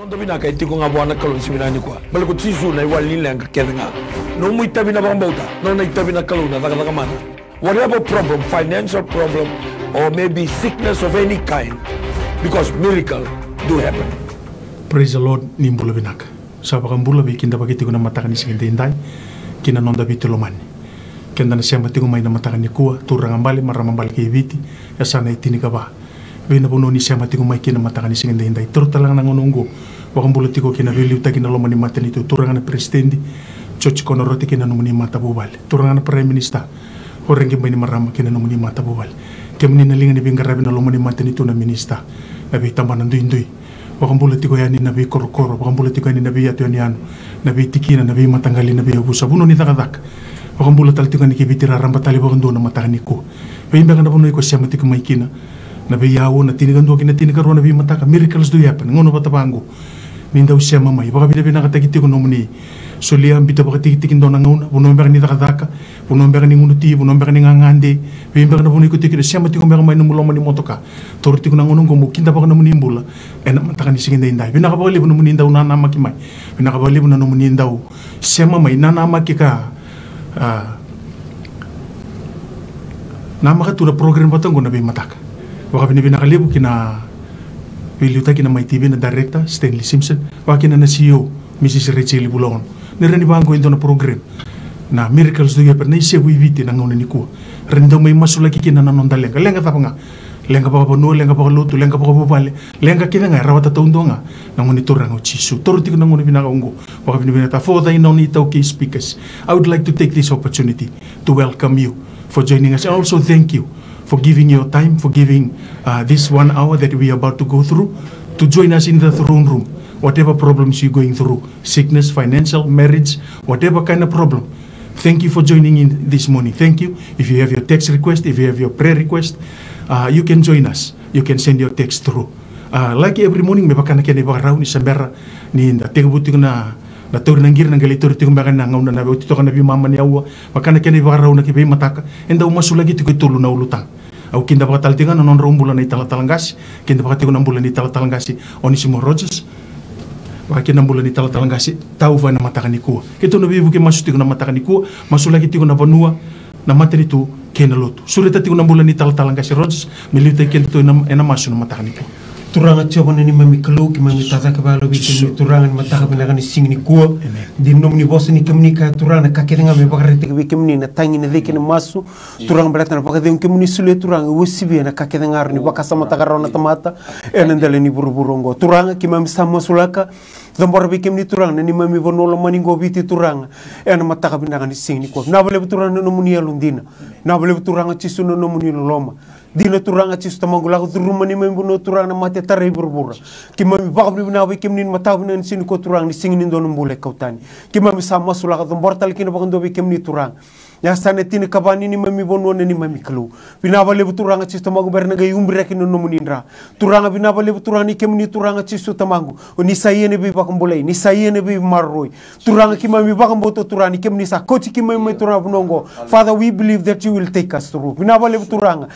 Non tabina kay tiko nga buwana kalon siminani kwa. Balik ko sisu na iwalin lang kakeda nga. No mo itabi na bang bauta. No na itabi na kalon na taka mana. Whatever problem, financial problem, or maybe sickness of any kind, because miracle do happen. Praise the Lord, nimbula binak. Sabi kang bula bikin dapat kita guna matakan ni singin tinday, kina non dapat tulomani. Kenda na siya matigo may na matakan ni kuwa, turang ambali maramambali kay viti, ya sana itini ka ba. Bina puno ni siya matigo may kina matakan ni singin tinday. Turo talang nangununggo, wakang bula tigo kina viliw ta kina lomani matan itu, turang na presidente, church kono roti kina numuni mata bubal, turang na prime minister. Orang yang main marama kena nomoni mata bawal. Kemani nalingan ibi ngarabi na lomani mata itu na minista. Nabi tambanan dui. Wakang bulat tiko yani nabi koro. Wakang bulat tiko yani nabi atu yani anu. Nabi tikina nabi matanggali nabi abusa. Buno ni takadak. Wakang bulat tal tiko ni kibitira ramba tali wakang doon na matakan ko. Wain bagan na puno iko siya matiko maikina. Nabi yawo na tinigan doon kina tinigaron nabi mataka. Miracles do happen. Ngono batabango. Nindaw siya mamay. Baka binabi nakatagiti ko nomoni. Solia ambita baka tikitin doon ang una. Puno bagan ni takadaka. Puno bagan ni ngunuti. Puno bagan ni ngangande. Wain bagan na puno iko tikin. Siya matiko bagan may numulong mani motoka. Torti ko nang unong gumu. Kinta baka namuni imbula. Enak matakan ni sigin dahinday. Binakabali po namuni indaw nanamaki may. Binakabali po na namuni indaw. Siya mamay nanamaki ka. Namakatula program batang ko nabi mataka. Baka binakalibo kina Piliuta kina may TV na director Stanley Simpson, wakina na CEO Mrs. Rachel Bulon. Nirani bangko ito na program na miracles do yaper na isya wiviti nang una ni kuwa. Rendaw may masulaki kina nanonda lenga. Lenga tapa nga. Lenga pa kapano, lenga pa kaluto, lenga pa kapupali. Lenga kina nga, rawata taon do nga. Nang uniturang o chisu. Toroti ko nang una pinakaungo. Waka pinabinata. For the non-itaw key speakers, I would like to take this opportunity to welcome you for joining us. And also thank you for giving your time, for giving this 1 hour that we are about to go through, to join us in the throne room. Whatever problems you're going through, sickness, financial, marriage, whatever kind of problem. Thank you for joining in this morning. Thank you. If you have your text request, if you have your prayer request, you can join us. You can send your text through. Like every morning, may baka na kaya na ni Sambera, ni Inda. Tingabuti ko na tawag ng gira ng galito rito kung baka nangaw na nabi utito ka nabi mama ni awa baka na kaya na na kibay mataka enda umasulagi tiko tulo na ulutang au kinda baka taltingan non rumbulan ni talatalangasi kinda baka tiko ng bulan ni talatalangasi Onisimo Rogers baka kinang bulan ni talatalangasi tau va na mataka ni kuwa kito nabi buki masu tiko na mataka ni kuwa masulagi tiko na vanua na mata nito kena lotu surita tiko ng bulan ni talatalangasi Rogers milita kinto na masu na mataka ni kuwa turangan coba ni mami kelu ki mami tata kabalo bikin turangan mata kabinakan ni sing ni kuo di nom ni bos ni kemni ka turangan kakek nga me bakar te bi kemni na tangi na deke na masu turangan beratan bakar de kemni sule turangan wosibi na kakek nga ni bakasa mata karona tamata enendele ni buru-burungo turangan ki mami sama sulaka Zambor bikin ni turang ni mami bonolo maningo biti turang mata kabinakan ni sing ni kuo na bole turangan no muni alundina na bole turangan cisu no muni loma dina turanga cis tamangula ko turuma ni membuno turang na mate tarai burbura ki mami bakab ni binawi kim nin mataw ni sini ko turang ni singin do mbule kautani ki mami sama sula ka bortal ki na bakando bi kim ni turang ya sane tin kabani ni mami bonno ni mami kelu binabale turanga cis tamangu berna gay umbre ki no munindra turanga binabale turang ni kim ni turanga cis tamangu ni sayene bi bakambule ni sayene bi marroi turanga ki mami bakamboto turani kim ni sa kochi ki mami turanga bunongo Father, we believe that you will take us through binabale turanga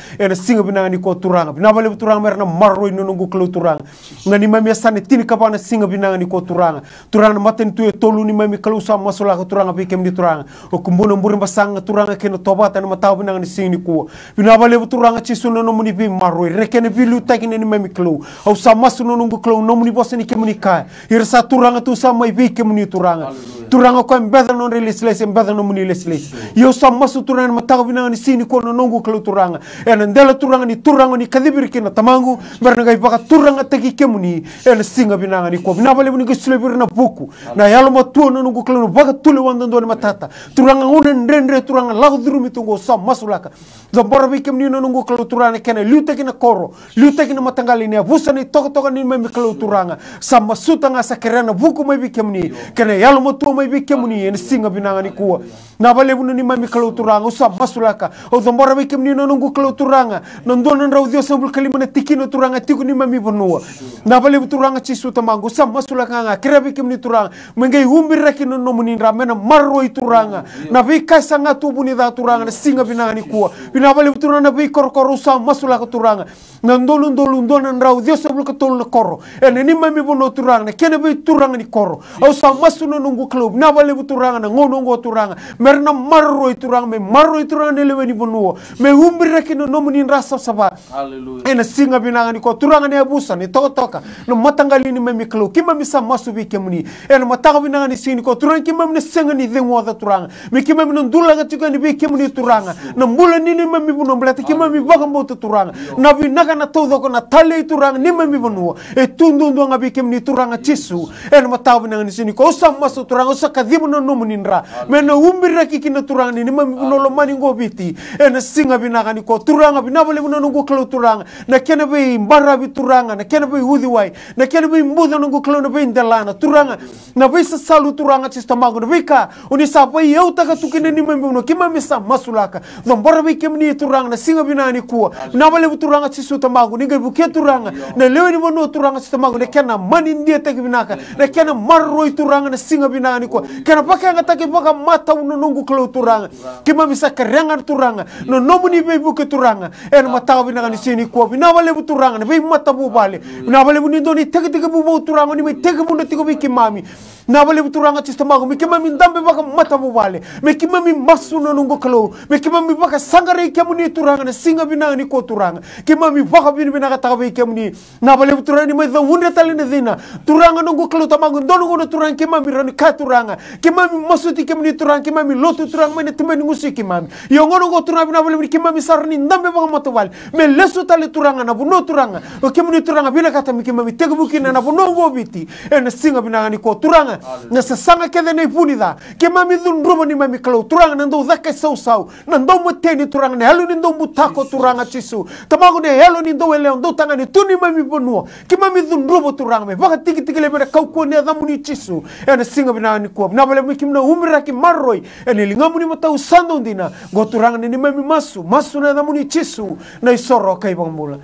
singa binanga ni ko turanga binabale turanga merna marroi no nungu kelu turanga ngani mami sane tin kabana singa binanga ni ko turanga maten tu tolu ni mami kelu sa masula ko turanga bi kem ni turanga o kumbuno mburi basanga turanga kena tobata na mataw binanga ni singi ni ko binabale turanga ci suno no muni bi marroi rekene bi lu tagine ni mami kelu au sa masu no nungu kelu no muni bosani kem ni ka irsa turanga tu sa mai bi kem ni turanga turanga ko mbeda non release mbeda no muni lesles yo sa masu turanga mataw binanga ni singi ko no nungu kelu turanga ndela turanga ni kadibir kina tamangu berna gai baka turanga tagi kemuni singa binanga ni ko binabale ni gisule na buku na yalo matu no nungu klano baka tule wanda ndo ni matata turanga ngone ndendre turanga lagu durumi tungo sa masulaka zambora bi kemni no nungu klano turanga kena lute kina koro lute kina matangali ni abusa ni toka ni memi klano turanga sa masuta nga sakerana buku mai bi kemni kena yalo matu mai bi kemuni en singa binanga ni kuwa na vale bunu ni mami kalau turanga usa masulaka o dombora bi kemuni no nungu kalau turanga nondona rau dio sabul kalima na tikino turanga tiku ni mami bonua na vale turanga chisu tamangu usa masulaka nga kira bi kemuni turanga mengai humbir raki no nomuni ramena marroi turanga na bi kaisanga tubuni da turanga na singa binanga ni kuwa bina vale turanga bi korkor usa masulaka turanga ndona rau dio sabul katol na koro en ni mami bono turanga na kene bi turanga ni koro usa masuno nungu club na vale turanga na ngono ngo turanga merna marroi turanga me marroi turanga ne leweni bonua me humbir raki no nomuni rasa saba haleluya ena singa binanga ni ko turanga ne abusa ni toka no matangali ni mami club kima misa masu bi kemuni ena mataga binanga ni sini ko turanga kima ne senga ni dengo da turanga me kima no ndula ga tuka ni bi kemuni turanga na mbula ni mami bono blata kima mi baga mboto turanga na binaga na todo ko na tale turanga ni mami bonua e tundu nga bi kemuni turanga chisu ena mataga binanga ni sini ko sa masu turanga sa kadimu no nomuni ndra me no humbir raki kina turanga ni mami bono lo mani ngobiti ena singa binanga ni ko turanga binabale bono ngo klo turanga na kene be mbara bi turanga na kene be hudi wai na kene be mbuda ngo klo na be ndalana turanga na be sa salu turanga sistamago na bika uni sa pa eu taka tukine ni mami bono kima misa masulaka dombora be kemni turanga na singa binanga ni kuwa na bale turanga sisu tamago ni ngai buke turanga na lewe ni bono turanga sistamago na kena mani ndia teki binaka na kena marroi turanga na singa binanga ni kuwa kena paka nga taki paka mata uno nungu klo turanga kima misa kerenga turanga no nomuni be buke turanga en mata binanga ni sini kuwa binabale turanga na be mata bubale binabale bunindo ni teki bubu turanga ni me teki bundo tiko be kimami na bale turanga sistamago me kimami ndambe baka mata bubale me kimami masuno nungu klo me kimami baka sangare kemuni turanga na singa binanga ni ko turanga kimami baka binanga taka be kemuni na bale turanga ni me the wunda talina dina turanga nungu klo tamago ndono go turanga kimami rani ka turanga kimami masuti kemuni turanga kimami lotu turanga me temeni ngusi kimami yo ngono go turanga binabale kimami sarni ndambe baka mata bubale me lesu tali turanga na buno turanga o kemuni turanga bina kata mi kimami tegu bukina na buno go biti en singa binanga ni ko turanga na sanga kede nei punida kimami dhundruba ni mami klo turanga nando dhaka sau na ndo muteni turanga ne helu ni ndo mutako turanga chisu tamago ne helu ni ndo ele ndo tanga ni tuni mami bonua kimami dhundruba turanga me baka tiki le bere kauko ne dhamuni chisu en singa binanga ni ko na bale mi kimna umra ki marroi en lingamuni mata usando ndina go turanga ni mami masu na dhamuni chisu na isoro kai bangmula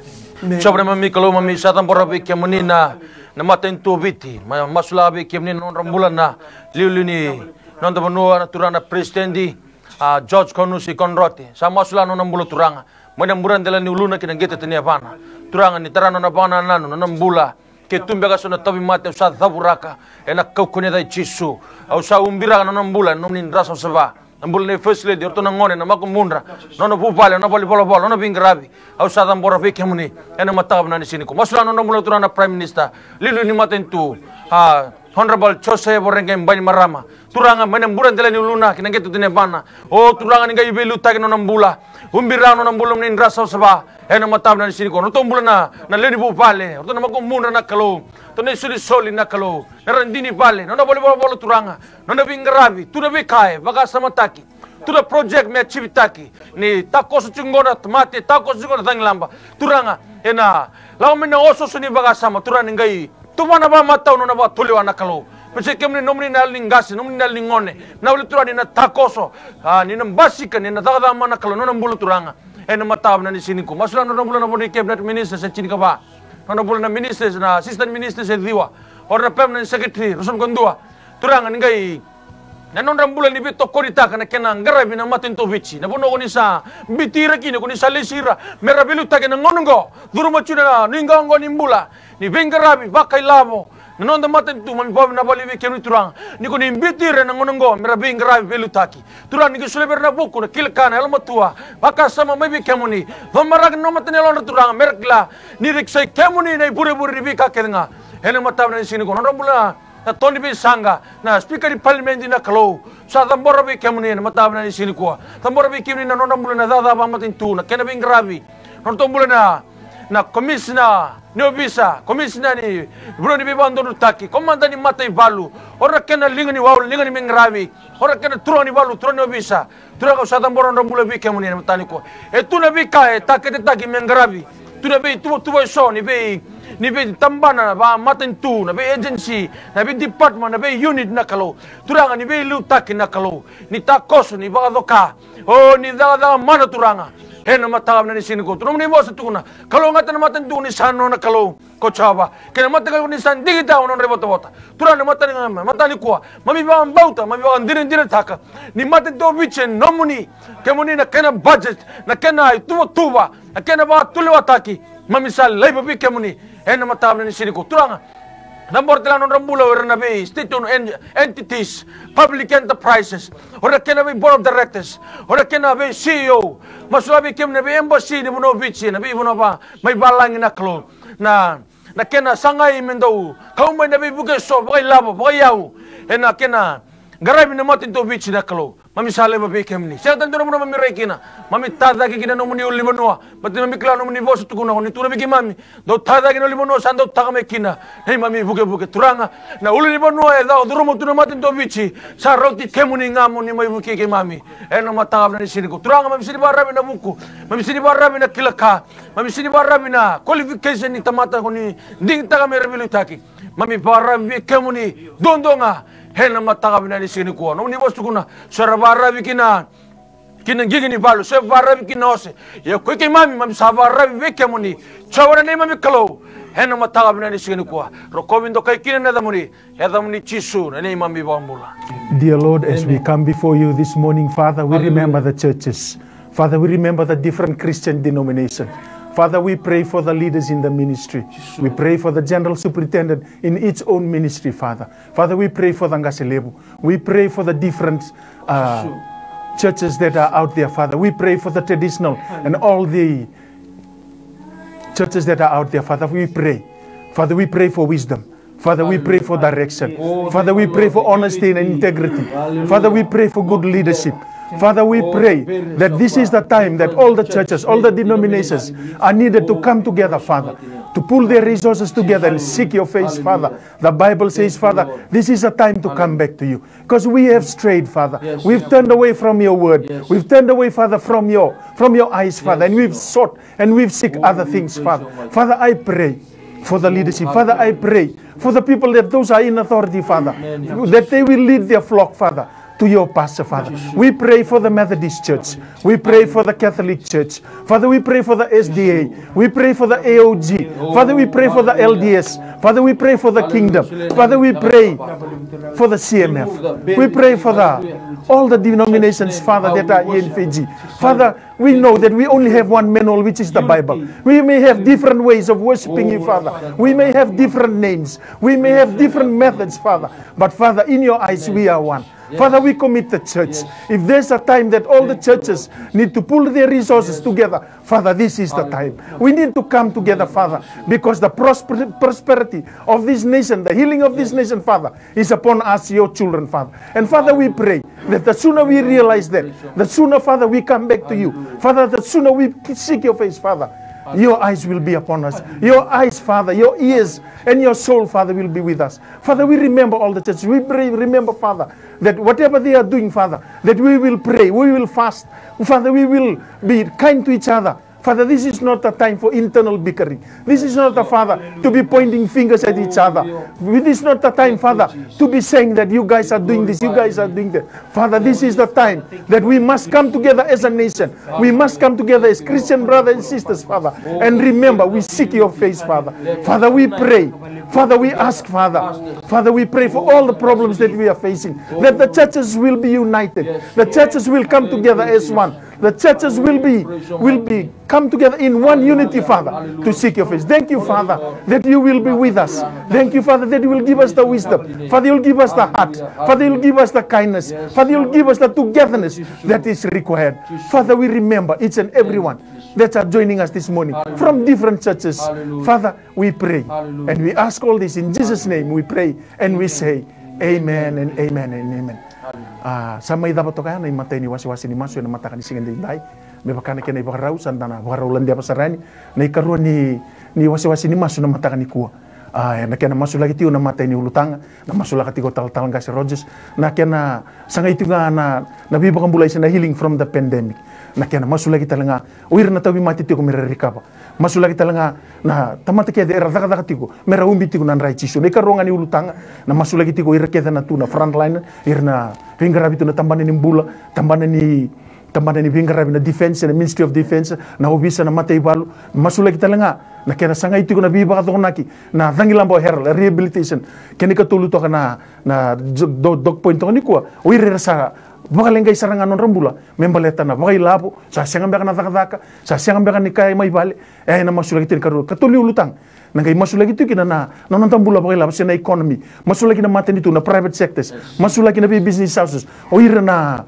sobre mami klo mami satan borabe kemunina na matentu biti masulabi kemni non rambulan na liulini non tabanu na turana presidendi George Konusi Konroti sa masula non nambula turanga mana muran dela ni uluna kina gete tenia bana turanga ni tarano na bana nanu na nambula ke tumbega sona tabi mate usa thaburaka ena kaukune dai chisu au sa umbira na nambula non nin rasa sava nambula ne first lady orto na ngone na makumundra nono bupale no boli bolo no bingrabi au sa dambora be kemuni ena matab na ni sini ko masula non nambula turana prime minister lilu ni matentu Honorable Jose Borengem Bani Marama turanga menemburan tela ni uluna kina getu tine bana o turanga ni gayu belu tagi no nambula umbira no nambula ni rasa saba ena matab na sini ko no tombula na leni bu pale orto na makumundra na kalo to ne soli na kalo na randini pale no boli bolo turanga no na bingrabi tu na bikae baga samataki tuda project me activitaki ni takoso chingona tomate takoso chingona tanglamba turanga ena lao mena oso suni baga sama turanga ngai tumana ba mata no na ba tuliwa na kalo pese kemni nomni nal ningasi nomni nal ningone na uli turani na takoso ni na basika ni na daga mana kalo no na mbulu turanga ena matab na ni sini ko masula no mbulu na boni cabinet minister sa chini ka ba no mbulu na minister na assistant minister sa diwa or na permanent secretary Rosom Gondua turanga ngai na non rambula ni bito korita kana kena ngarabi na matento vici na bono koni sa bitira kini koni sa lesira merabilu ta kena ngonongo duruma chuna ninga ngoni mbula ni bengarabi bakai lavo na non da matento mami bob na bali kenu turang ni koni bitira na ngonongo merabi ngarabi belu taki turang ni sule berna buku na kilkana elma tua baka sama mai kemuni vamarag no matene lon turang merkla ni riksai kemuni nei bure bi ka kenga ele matab na sini ko non rambula na Tony Bisanga na speaker di parliament na kalo sa tambora bi kemuni na matab na sini ko tambora bi kemuni na nonambula na dada ba matintu na kena bing grabi non tombula na commissioner Neobisa commissioner ni Bruno Bibando Taki komanda ni Matay Balu ora kena lingani waul lingani mengrabi ora kena turoni balu turoni Neobisa turaka sa tambora nonambula bi kemuni na matani ko etu na bi ka takete taki mengrabi tu na bi tu so ni bi ni be tambana ba matentu na be agency na be department na be unit na kalau turanga ni be lu taki na kalau ni takoso ni ba doka oh ni da mana turanga ena matagam na ni sini ko tunom ni bosa tukuna kalau ngata na matentu ni sano na kalau ko chaba kena matagal ni san digita onon rebota bota turana matani kuwa mami ba bauta mami ba dire taka ni matentu bichen nomuni kemuni na kena budget na kena tuba na kena ba tulewa taki mami sal lay babi kemuni ena matagam na ni sini ko turanga Number tilang rambula or na be state-owned entities, public enterprises, or na kena be board of directors, or na kena be CEO, masulabi kem na be embassy ni Buno Beach, na be Buno ba may balang na klo na kena sangay mendo, kaumay na be bugay so, bugay labo, bugay yaw, na kena garay na matin to beach na klo. Mami sale ba be kem ni. Siya tanto na mo mami rekina. Mami tada ki kina no mo ni ulimonwa. Pati mami kla no mo ni boss tukuna ko ni tura bigi mami. Do tada ki no limonwa sando taka me kina. Hey mami buke turanga. Na uli limonwa e da duro mo tuna matin to bichi. Sa roti kemu ni ngamo ni mai buke ke mami. E no matangap na ni sini ko. Turanga mami sini barabi na buku. Mami sini barabi na kilaka. Mami sini barabi na qualification ni tamata ko ni ding taka me rebilu taki. Mami barabi kemu ni dondonga. Hena matangap na ni sini ko. No ni boss tukuna. Sarabarabi kina gigini balu se barabi kinose ya ko ke mami sabarabi veke muni chawara ne mami kalo hena matagab na ni sini ko ro komindo kai kina na damuni chisu na ne mami bambula. Dear Lord, as we come before you this morning, Father, we remember the churches. Father, we remember the different Christian denominations. Father, we pray for the leaders in the ministry. We pray for the general superintendent in its own ministry, Father. Father, we pray for the Ngaselebu. We pray for the different churches that are out there, Father. We pray for the traditional and all the churches that are out there, Father. We pray. Father, we pray for wisdom. Father, we pray for direction. Father, we pray for honesty and integrity. Father, we pray for good leadership. Father, we pray that this is the time that all the churches, all the denominations are needed to come together, Father, to pull their resources together and seek your face, Father. The Bible says, Father, this is a time to come back to you because we have strayed, Father. We've turned away from your word. We've turned away, Father, from your eyes, Father, and we've sought and we've seek other things, Father. Father, I pray for the leadership. Father, I pray for the people that those are in authority, Father, that they will lead their flock, Father, to your pastor, Father. We pray for the Methodist Church. We pray for the Catholic Church. Father, we pray for the SDA. We pray for the AOG. Father, we pray for the LDS. Father, we pray for the Kingdom. Father, we pray for the CMF. We pray for all the denominations, Father, that are in Fiji. Father, we know that we only have one manual, which is the Bible. We may have different ways of worshiping you, Father. We may have different names. We may have different methods, Father. But, Father, in your eyes, we are one. Father, we commit the church. If there's a time that all the churches need to pull their resources together, Father, this is the time. We need to come together, Father, because the prosperity of this nation, the healing of this nation, Father, is upon us, your children, Father. And Father, we pray that the sooner we realize that, the sooner, Father, we come back to you. Father, the sooner we seek your face, Father, your eyes will be upon us. Your eyes, Father, your ears and your soul, Father, will be with us. Father, we remember all the churches. We pray, remember, Father, that whatever they are doing, Father, that we will pray, we will fast. Father, we will be kind to each other. Father, this is not a time for internal bickering. This is not a, Father, to be pointing fingers at each other. This is not a time, Father, to be saying that you guys are doing this, you guys are doing that. Father, this is the time that we must come together as a nation. We must come together as Christian brothers and sisters, Father. And remember, we seek your face, Father. Father, we pray. Father, we ask, Father. Father, we pray for all the problems that we are facing, that the churches will be united. The churches will come together as one. The churches will be come together in one unity, Father, to seek your face. Thank you, Father, that you will be with us. Thank you, Father, that you will give us the wisdom. Father, you will give us the heart. Father, you will give us the kindness. Father, you will give us the togetherness that is required. Father, we remember each and every one that are joining us this morning from different churches. Father, we pray and we ask all this in Jesus' name. We pray and we say amen and amen and amen. Sa may dapat kaya na imatay ni wasi-wasi ni maso na matakan ni singan day may bakana kena ibakarau sandana bakarau landia pasarani na ikaruan ni wasi-wasi ni maso na matakan ni kuwa na kena masu lagi tiu na mata ini ulutanga na masu lagi tiu tal Gasi Rogers na kena sanga itu na biba kambulai sena healing from the pandemic na kena masu lagi talanga uir na tawi mati tiu mera recover masu lagi talanga na tamata kia de era daga tiu mera umbi tiu nan rai chisu ne karonga ni ulutanga na masu lagi tiu ira kia na tu na frontline irna vingarabi tu na tambane ni mbula tambane ni vingarabi na defense na Ministry of Defense na obisa na mata ibalu masu lagi talanga na kena sanga itu na biba ka naki na dangi lambo herald rehabilitation keni ka tulu to kana na dog point to ni ko uire sa bakalengai sarangan non rambula membaleta na bakai labo sa siang ambeka na daka sa siang ambeka ni kai mai bale na masula kitin karu katuli ulutang nangai masula gitu kina na non tambula bakai labo sena economy masula kina maten itu na private sectors masula kina business houses uire na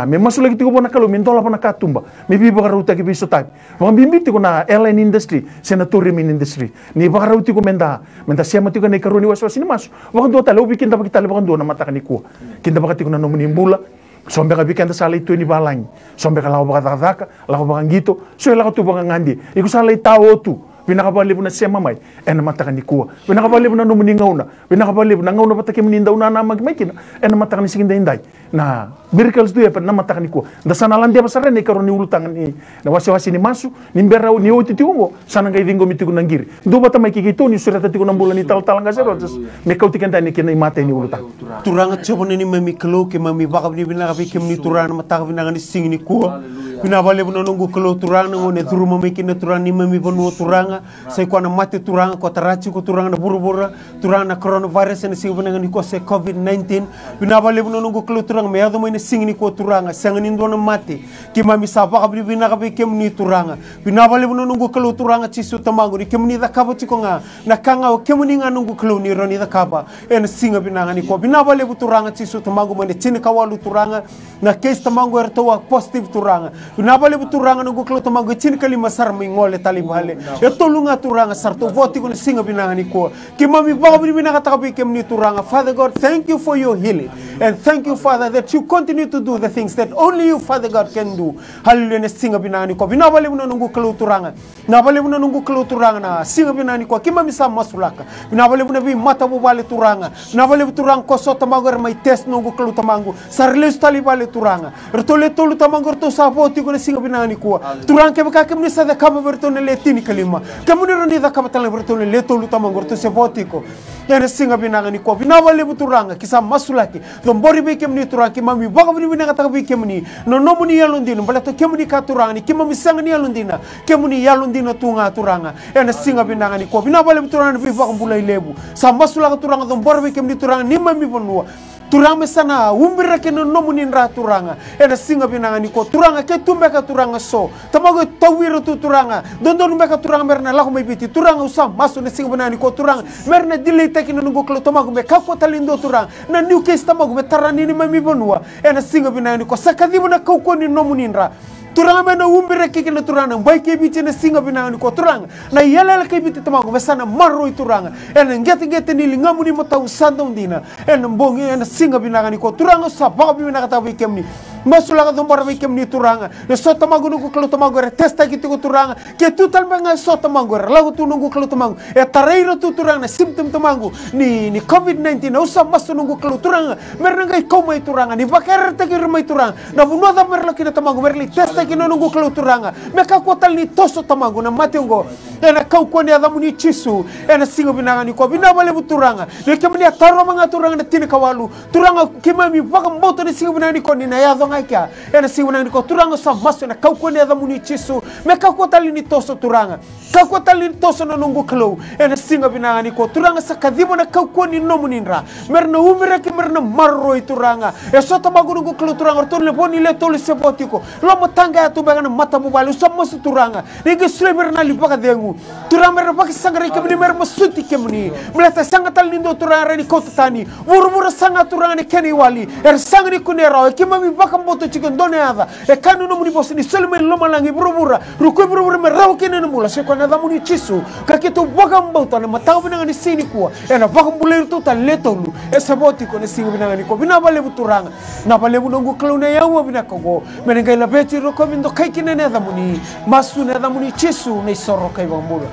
me masula gitu ko bona kalau mintola pana katumba me bi bakaruta ki biso tak bang bimbiti ko na airline industry sena tourism industry ni bakaruti ko menda siya mati ko na karuni waswas ni mas baka do talo bikin ta bakita baka do na mata kaniko kinda bakati ko na nomuni mbula sombe ka bikin ta sala itu ni balang sombe ka lawa baka daka lawa baka ngito so la tu baka ngandi iku sala itawo tu pinakabali na siya mamay na mata kaniko pinakabali na nomuni ngauna pinakabali na ngauna patake meninda una na magmaikin na mata kanisinda inday na miracles tu ya na mata kaniko da sana landia basara ni karoni ulutang ni na wasi ni masu ni berau ni oti tiungo sana ngai vingo mitiku nangiri do bata mai kikito ni surata tiku nambulan ni tal Gasi Rogers me kau tikanta ni kena mata ni ulutang turanga chobone ni mami klo ke mami bakab ni bina kapi kem ni turana mata bina ngani sing ni ko bina bale bina nunggu klo turanga ngone turu mami kina turana ni mami bonu turanga sai ko na mate turanga ko tarachi ko turanga na buru-buru turanga na coronavirus ni sing bina ngani ko se COVID-19 bina bale bina nunggu klo turanga me ado mai sing ni ko turanga sangan indo na mate ki mami sapa kabri bina kapi kem ni turanga bina bale bina nunggu klo turanga chisu tamangu ni kem ni da kaba chiko nga na kanga kem ni nga nunggu klo ni roni da kaba singa bina ngani ko bina bale bu turanga chisu tamangu mane chini kawalu turanga na case tamangu ertoa positive turanga bina bale bu turanga nunggu klo tamangu chini kali masar mi ngole tali bale tolunga turanga sarto voti ko singa bina ngani ko ki mami ba kabri bina kata kapi kem ni turanga. Father God, thank you for your healing and thank you Father that you continue to do the things that only you Father God can do. Hallelujah. Singa bina ngani ko bina bale bu nunggu klo turanga na bale bu nunggu klo turanga na singa bina ngani ko ki mami sa masulaka bina bale bu nabi mata bu bale turanga na bale bu turang ko so tamangu mai test nunggu klo tamangu sarles tali bale turanga rtole tolu tamangu to sa voti ko singa bina ngani ko turang ke baka kemni sa da kaba bertone letini kalima kemuni roni da kaba tala bertone letolu tamangu to se voti ko yana singa bina ngani ko bina bale bu turanga kisa masulaki dombori be kemni turaki mami baka bina kata be kemni no nomuni yalundino bale to kemni ka turanga ni kimami sanga ni yalundina kemuni yalundina tunga turanga yana singa bina ngani ko bina bale bu turanga vi baka bulai lebu sa masulaka turanga dombori be kemni turanga ni mami bonua turanga sana umbira ke no nomuni nra turanga ena singa bina ngani ko turanga ke tumbeka turanga so tamago tawiro tu turanga dondon mbeka turanga merna lako mai biti turanga usam masu ne singa bina ngani ko turanga merna dile tekino nungo klo tamago me kako talindo turanga na new case tamago me tarani ni mami bonua ena singa bina ngani ko sakadibu na kauko ni nomuni nra turanga mena umbira ke kina turanga baike biti na singa bina ngani ko turanga na yelele ke biti tamago mesana maroi turanga ena ngete ni lingamu ni mata usanda undina ena mbongi ena singa bina ngani ko turanga sa babi bina kata bi kemni masula ka dombara bi kemni turanga na sota magu nungu klo tamago re testa ki tu turanga ke tutal menga sota magu re lagu tu nungu klo tamago e tareiro tu turanga symptom tamago ni COVID-19 na usa masu nungu klo turanga merna ngai kau mai turanga ni bakar te ki mai turanga na bunwa da merla ki tamago merli testa ki nungu klo turanga me ka ko tal ni toso tamago na matengo ena kau ko ni adamu ni chisu ena singa bina ngani ko bina bale bu turanga ne kemni ataro manga turanga na tini kawalu turanga kimami baka mboto ni singa bina ngani ko ni na yado ngaika ena singa bina ngani ko turanga sa maso na kau ko ni adamu ni chisu me ka ko tal ni toso turanga ka ko tal ni toso na nungu klo ena singa bina ngani ko turanga sa kadibo na kau ko ni nomuninra merna umira ki merna marroi turanga e sota magu nungu klo turanga to le boni le to le sebotiko lo motanga tu banga na mata bu balu sa maso turanga ni ge sleber na li baka dengu turanga baka sangare kemni mer masuti kemni mleta sangatal nindo turanga ni kota tani buru sanga turanga ni keni wali sangani kunera e kimami baka mboto chicken doneada e kanu no muni bosni selme lo malangi buru ruko buru me raw kenen mula se ko na damuni chisu kaketo baka mboto na mataw bina ni sini kuwa e na baka mbuleru to taletolu e saboti ko ne singa bina ni ko bina bale turanga na bale bunongu klone yawo bina ko menengai la beti roko mindo kai kinene damuni masu ne damuni chisu ne soro kai bambura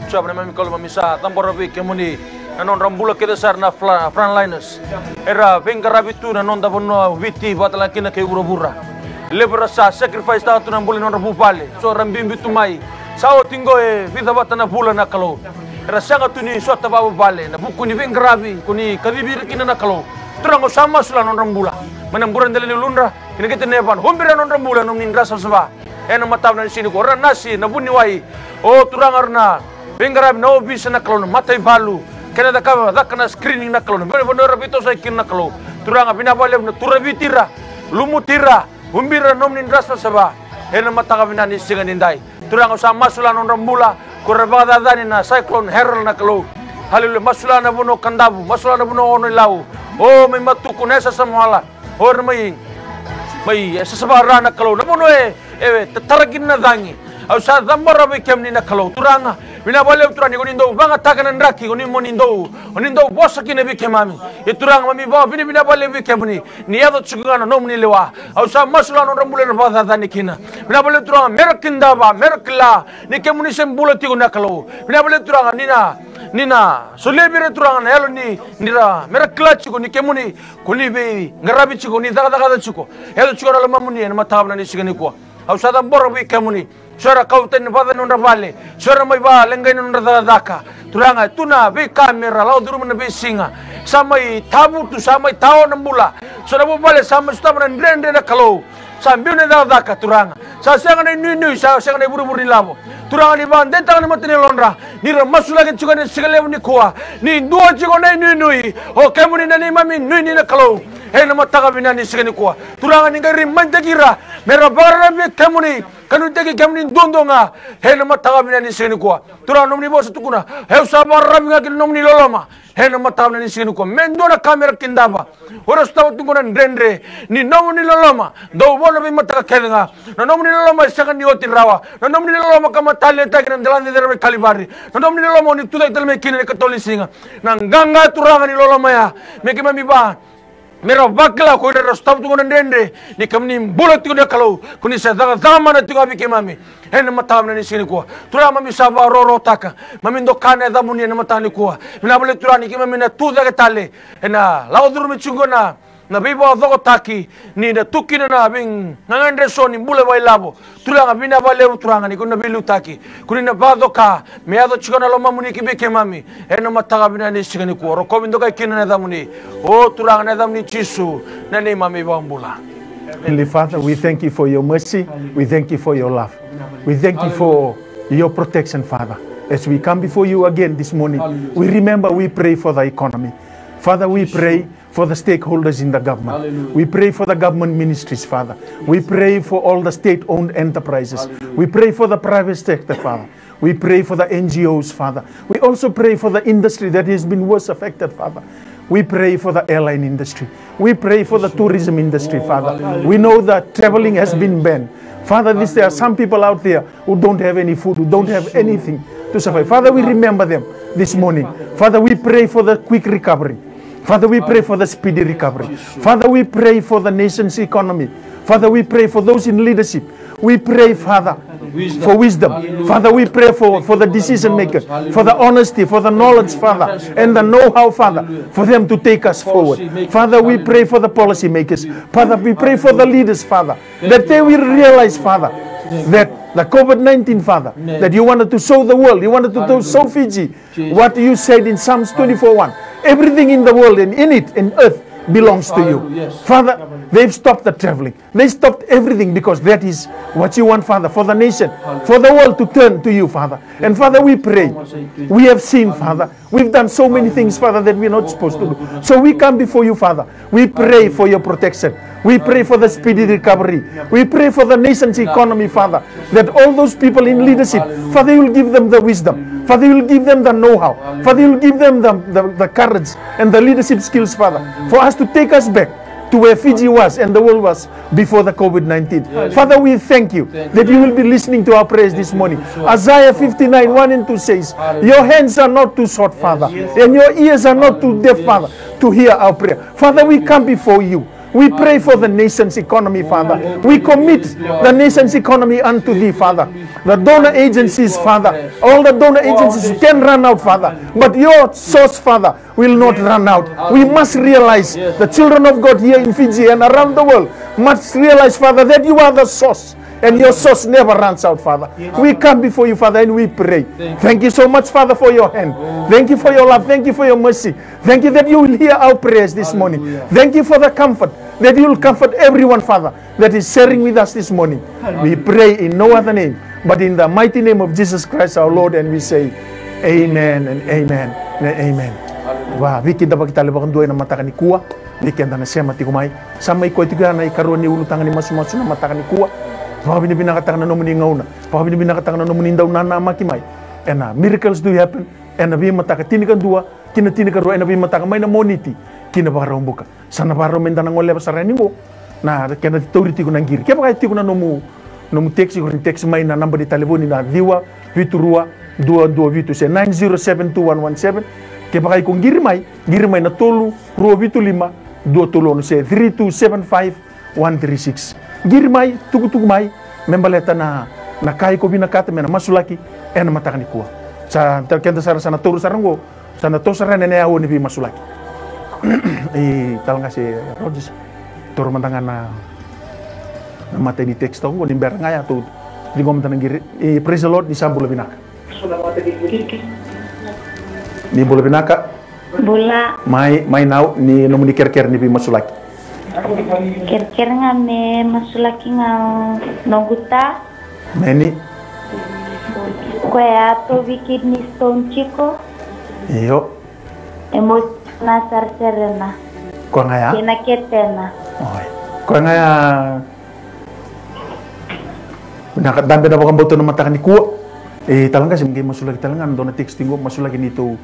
Siapa nama mikal mamisa tambor rabi kemuni nanon rambula kita sar na frontliners era bengkarabi tu nanon tabono witi batala kina ke urabura lebra sa sacrifice ta tu nambuli non rabu pale so rambimbi tu mai sao tinggo vida batana pula na kalau era sanga tu ni sota babu pale na buku ni bengkarabi kuni kadibir kina na kalau turango sama sula non rambula manamburan dalil lundra kina kita nevan humbira non rambula non nindra sasba ena mataw na sini ko ran nasi na buni wai o turangarna bengkarabi na obis na kalau matai balu kena dakana screening na kalau benar rabito sa kin na kalau turanga binabale na turabitira lumutira humbira nomnin rasa saba ena mataka binani singanindai turanga sa masula non rambula kurabada dani na cyclone herald na kalau halilu masula na buno kandabu masula na buno ono lau o may matuko nesa sa muala or may sasabara na kalau na buno tataragin na dangi au sa dambara be kemni na kalau turanga binabale turani kunindo banga takanan raki kunin monindo bosa kine be kemami turanga mami ba binabale be kemni ni ado chugana nomni lewa au sa masula no rambule na bada dani kina binabale turanga merkinda ba merkla ni kemuni sembula ti na kalau binabale turanga nina solebire turanga na elo ni nira merkla chiko ni kemuni kulibe ngarabi chiko ni daga chiko elo chiko na mamuni na matabna ni sigani kwa au sa dambara be kemuni suara kauten pada nunda vale suara mai ba lengai nunda daka turanga tuna be kamera lau duru na be singa samai tabu tu samai tao nambula suara bo vale samai stamana ndende na kalau sambil ne daka turanga sa senga ni sa senga ne buru labo turanga ni ban denta ni matine londra ni ramasula ke chugane sigale ni kuwa ni dua chigone ni o kemuni na ni mami ni na kalau he na mataka binani sigani kuwa turanga ni ngari mantakira mera bara be kemuni kanu tegi kemni dondonga he na mataka binani sigani kuwa turanga nomni bosa tukuna he sabara binga kin nomni loloma he na mataka binani sigani kuwa mendona kamera kindaba ora stawa tukuna ndendre ni nomni loloma do bono be mataka kedenga na nomni loloma sagani oti rawa na nomni loloma kama tale takinan dalande derbe kalibari na nomni loloma ni tudai telme kinene katolisinga na nganga turanga ni loloma ya meke mami ba mera bakla ko ida stop tu ndende ni kamni bulat tu kalau kuni sa daga mana tu abi kemami hen matam ni sini ko tura mami saba roro taka mami ndokane da muni na matani ko mina bole tura ni kemami na tu daga tale na laudur mi chungona na bibo dogo taki ni na tukina na bing ngandre so ni bule bai labo tura bina bale turanga ni kuna bilu taki kuni na badoka me ado chungona lo mamuni ki be kemami hen mataga bina ni sigani ko ro ko bindo kai kinana da muni o turanga na da muni chisu na ni mami bambula. Heavenly Father, we thank you for your mercy. We thank you for your love. We thank you for your protection, Father. As we come before you again this morning, we remember, we pray for the economy. Father, we pray for the stakeholders in the government. We pray for the government ministries, Father. We pray for all the state-owned enterprises. We pray for the private sector, Father. We pray for the NGOs, Father. We also pray for the industry that has been worst affected, Father. We pray for the airline industry. We pray for the tourism industry, Father. We know that traveling has been banned. Father, there are some people out there who don't have any food, who don't have anything to survive. Father, we remember them this morning. Father, we pray for the quick recovery. Father, we pray for the speedy recovery. Father, we pray for the nation's economy. Father, we pray for those in leadership. We pray, Father, for wisdom. Father, we pray for the decision makers, for the honesty, for the knowledge, Father, and the know-how, Father, for them to take us forward. Father, we pray for the policy makers. Father, we pray for the leaders, Father, that they will realize, Father, that the COVID-19, Father, that you wanted to show the world, you wanted to show Fiji what you said in Psalms 24:1. Everything in the world and in it, in earth, belongs to you. Father, they've stopped the traveling. They stopped everything because that is what you want, Father, for the nation, for the world to turn to you, Father. And Father, we pray. We have seen, Father, we've done so many things, Father, that we're not supposed to do. So we come before you, Father. We pray for your protection. We pray for the speedy recovery. We pray for the nation's economy, Father, that all those people in leadership, Father, you will give them the wisdom. Father, you will give them the know-how. Father, you will give them the courage and the leadership skills, Father, for us to take us back to where Fiji was and the world was before the COVID-19. Father, we thank you that you will be listening to our prayers this morning. Isaiah 59:1 and 2 says, your hands are not too short, Father, and your ears are not too deaf, Father, to hear our prayer. Father, we come before you. We pray for the nation's economy, Father. We commit the nation's economy unto Thee, Father. The donor agencies, Father, all the donor agencies can run out, Father, but Your source, Father, will not run out. We must realize, the children of God here in Fiji and around the world must realize, Father, that You are the source. And Your source never runs out, Father. We come before You, Father, and we pray. Thank You so much, Father, for Your hand. Thank You for Your love. Thank You for Your mercy. Thank You that You will hear our prayers this morning. Thank You for the comfort, that You will comfort everyone, Father, that is sharing with us this morning. We pray in no other name, but in the mighty name of Jesus Christ, our Lord, and we say, Amen and Amen and Amen. Wah, bikin dapat kita lebakan dua na matakan ni kuah. Bikin tanah saya mati kumai. Sama ikut tiga na ikaruan ni ulu tangan ni masuk-masuk na matakan ni kuah. Baka binakatakan na nomuni ngauna. Baka binakatakan na nomuni daw na makimay. And miracles do happen. And na mataka tinikan dua, kinatinikan dua, and na mataka may na moniti. Kina baka buka. Sana baka menda nang wala sa rani mo. Na kaya titoriti ko nang giri. Kaya baka iti ko na nomu text ko rin text may na number di telefoni na diwa viturua 22 se 907217. Kaya baka ikong giri may na tolu ruwa vitu 5 2 tolong se 3275136. Girmay, tugu-tugumay, membaleta na kai ko binakata mena masulaki, na matakan ni kuwa. Sa kenda sana turu sarango, sana to saran na yawo ni bi masulaki. Talang kasi Rogers, turu mantangan na mata ni text ko ni berangaya to di gom tanang giri. Praise the Lord di Sambula Binaka. Ni Bula Binaka. Bula. May now ni nomuni ker ni bi masulaki. Kira-kira nga may masulaki nga noguta. Meni. Kaya to kidney stone chiko. Iyo. Emo nasar serena. Kwa ngaya? Kinaketena. Oy. Kwa ngaya. Nakadambe na bakang boto na matakan ni kuwa. Talang kasi mga masulaki talangan doon na texting ko masulaki nito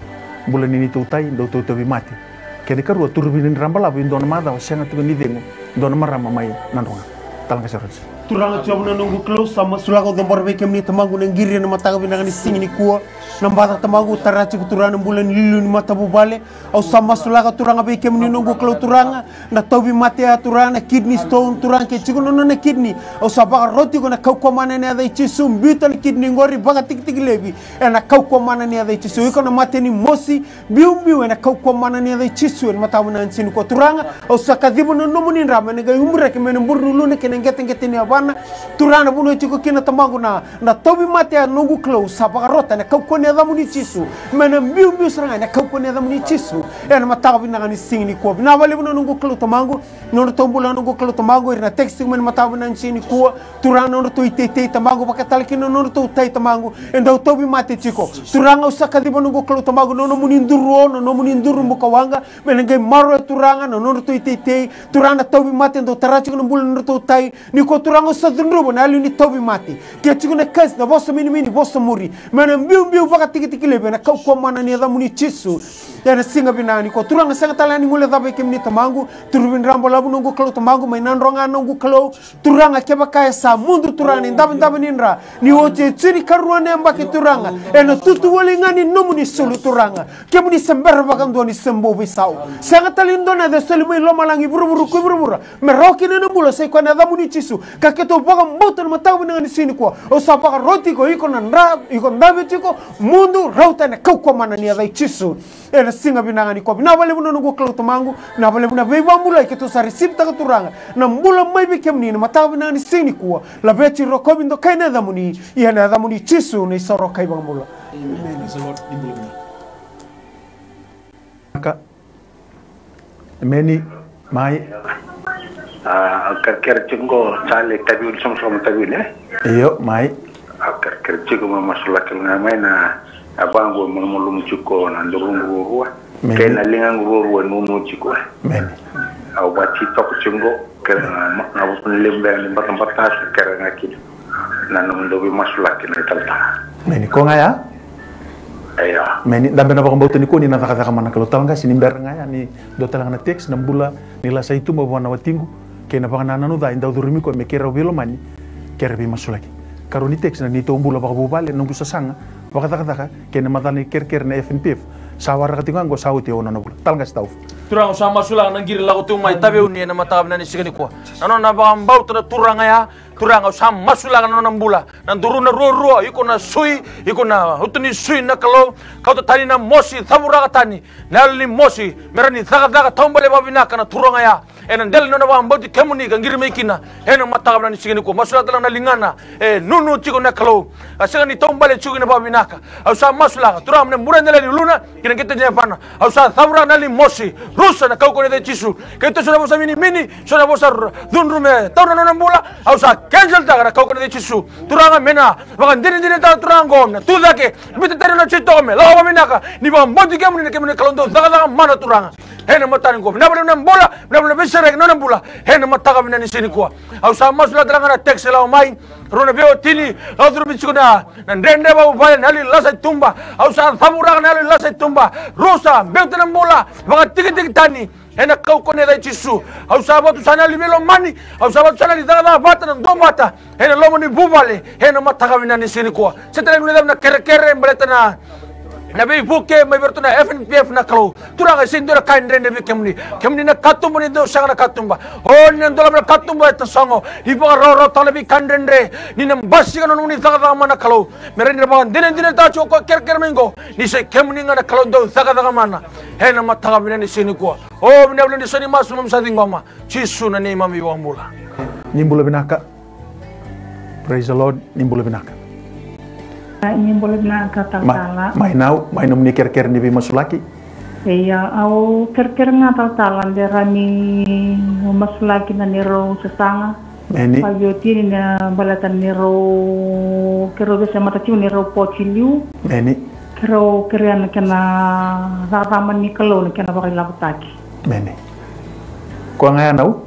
bulan nito tay do to mati. Kaya karua turbinin rambala bin dona mada sianga tu ni dengo dona marama mai nandonga talang kasarus turanga chom na nungu close sama sulako do borbe kem ni tamagu nang giri na mataga binang ni sing ni kuwa nang bata tamagu tarachi ku turana bulan lilu ni mata bubale au sama sulaka turanga be kem ni nungu close turanga na tobi mate ya turana kidney stone turanga ke chigo no na kidney au sabaka roti ko na kau ko mana ne ada chisu bital kidney ngori baga tik tik lebi na kau ko mana ne ada chisu iko na mate ni mosi biu na kau ko mana ne ada chisu mata mana sin ko turanga au sakadibu no nomunin rama ne ga umre ke men burnu ne ke ngeten ni abana turana buno chiko kina tamagu na tobi mate ya nungu close sabaka rota na kau ko ne ada muni chisu men biu seranga na kau ko ne ada muni chisu na mata binanga ni sing ni ko na wale buno nungu close tamagu no tombula nungu close tamagu na text men mata binanga sin ni ko turana no to itete tamagu bakatal kino no to tai tamagu enda tobi mate chiko turanga usakadibu nungu close tamagu no muni nduru mukawanga men ngai maro turanga no to itete turana tobi mate ndo tarachi no bulu no to tai ni ko turanga sadunrubo na ni tobi mate ke chiko na kas na boso mini boso muri men mbiu baka tiki lebe na kau ko mana ni adamu ni chisu na singa binani ko turanga sanga talani ngule dabe kemni tamangu turubin rambo labu nungu kalo tamangu mai nanronga nungu kalo turanga keba kaya sa mundu turani ndabe ninra ni oje tsini karuane ambaki turanga eno tutu wali ngani nomu ni sulu turanga kemu ni sember bakam do ni sembo bisau sanga talindo na de selu mai loma langi buru meroki na nambula sai kwa na adamu ni chisu kaketo bakam botan matawu ngani sini kwa o sapaka roti ko iko na iko ndabe chiko mundu rauta na kau kwa mana ni adai chisu singa binangani ko na bale buno nungu kalo tamangu na bale buna beba mulai ke to sa receipt ta turanga na mbula mai be kemni na mata binangani sini kuwa la beti rokobindo kaina damuni ia na damuni chisu ni soro kai bang mula amen is lord imbula maka meni mai kerjenggo sale tabiul som tabiul iyo mai kerjenggo masulak ngamai na abango mulum chuko na ndurungu ruwa kena lingangu ruwa numu chuko men au bati tok chungo kena ngabu lembe ni batas kera ngaki na ndobi masulaki na talta men ko ngaya ayo men dambe na bakambo ni ko ni na kata mana kalau talanga sini ngaya ni do talanga teks na bula nila sa itu mo wana watingu kena bangana nanu da inda durimi ko me kera wilo mani kera bi masulaki karoni teks na ni to bula bakabubale nungu sasanga wakata kena matani ker na FNPF sawara katingan go sauti ona nabula talanga stauf turang sa masula nang giri lago tu mai tabe uni na mata na ni sigani ko nano na ba mbau tu turanga ya turang sa masula nano nambula nan duruna ro iko na sui iko na hutuni sui na kalau kau tu tani na mosi thabura tani nalni mosi merani daga tombale babina kana turanga ya enan del no ba mbau ti kemuni gangiri mekina ena mata na ni sigani ko masula tala na lingana nunu chiko na kalau asagani tombale chiko na babina ka au sa masula turam ne murende le luna kina kita nyapana au sa thabura nali mosi rusa na kau ko de chisu kita sona bosa mini sona bosa dunrume tawna no nambula au sa cancel ta kau ko de chisu turanga mena bagan dini ta turango na tudake mita tari na chito me lawa minaka ni ba mbodi kemuni kemuni kalondo daga mana turanga hena matani ko na bola besere no nambula hena mataka mina ni sini ko au sa masula dranga na text la mai rona beo tini adru bichuna na ndende ba ubale nali lasa tumba au sa thabura nali lasa tumba rusa beo tanambola baga tiki tani ena kau kone da chisu au sabatu sana limelo mani au sabatu sana li daga bata na domata ena lomo ni bubale ena mataka mina ni sini ko setere ni na kere mbaleta na be buke mai bertuna FNPF na kalau turanga sindora kain rende be kemni na katumba ni do sanga katumba on ni ndola be katumba eta sango iba ro talabi kan rende ni nam basi kan ni daga mana kalau merende ba dinen ta choko ker mengo ni se kemni ngana kalau do daga mana hena mataga bina ni sini ko o bina ni sini masum sa dingoma chisu na ni mami wambula nimbula binaka. Praise the Lord, nimbula binaka. Ini boleh bilang kata tala. Mai nau ni ker ni bimasulaki. Iya, au ker ngata tala derani masulaki na niro sesanga. Meni. Pagio tini na balatan niro kero besa mata tiu niro pochiliu. Meni. Kero kerian kena raraman ni kalau kena pakai laputaki. Meni. Kau ngaya nau?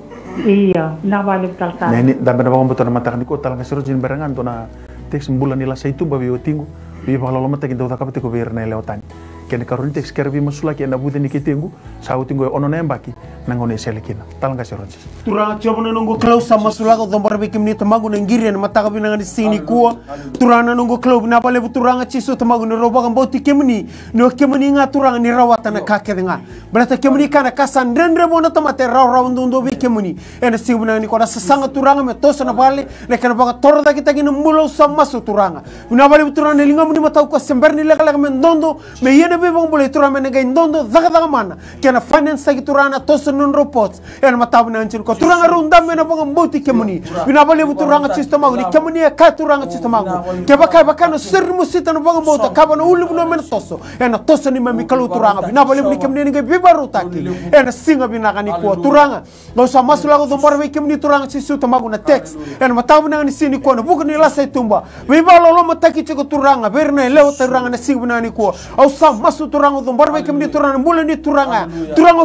Iya, nak balik tala. Meni, dan benar benar betul mata kan ko tala kasiro jin berangan to na teks bulan nila sa itu babi otingu bi bakal lama tekin tahu takap teko bir na lewatan ken karun teks kerbi masula ki na bude ni kitengu sa otingu ono na mbaki nangone selekina talang kasiro jis turang coba nunggu klau sama masula ko dombar bikim ni tamagu nangiri na mata kabi nangani sini kuwa turang nunggu klau na pale turang cisu tamagu ni roba kan boti kemni no kemni nga turang ni rawatan na kake nga berata kemni kana kasan rendre bona tamate raw ndo bi kemni ena sibuna ni ko na sanga turang me tosa na pale na kana baka torda kita gina mulo sama masu turanga una bali turanga ni lingam ni matau ko semberni lag mendondo me yene be bong bole turanga ne gai ndondo daga mana kena finance gi turanga tos non reports en matau na anchil ko turanga runda me na bong mboti kemuni una bali turanga sistema ni kemuni ka turanga sistema ke baka no ser musita no bong mbota ka bana ulu no men toso en toso ni mami kalu turanga una bali ni kemuni ngai bibaru taki en singa binaka ni ko turanga no sa masu lago do morbe kemuni turanga sisu tamagu na text en matau na ni sini ko no buku ni la sai tumba Viva lo mataki chiko turanga berne leo turanga na sibuna ni ko au sam masu turanga do barbe kemni turanga mule ni turanga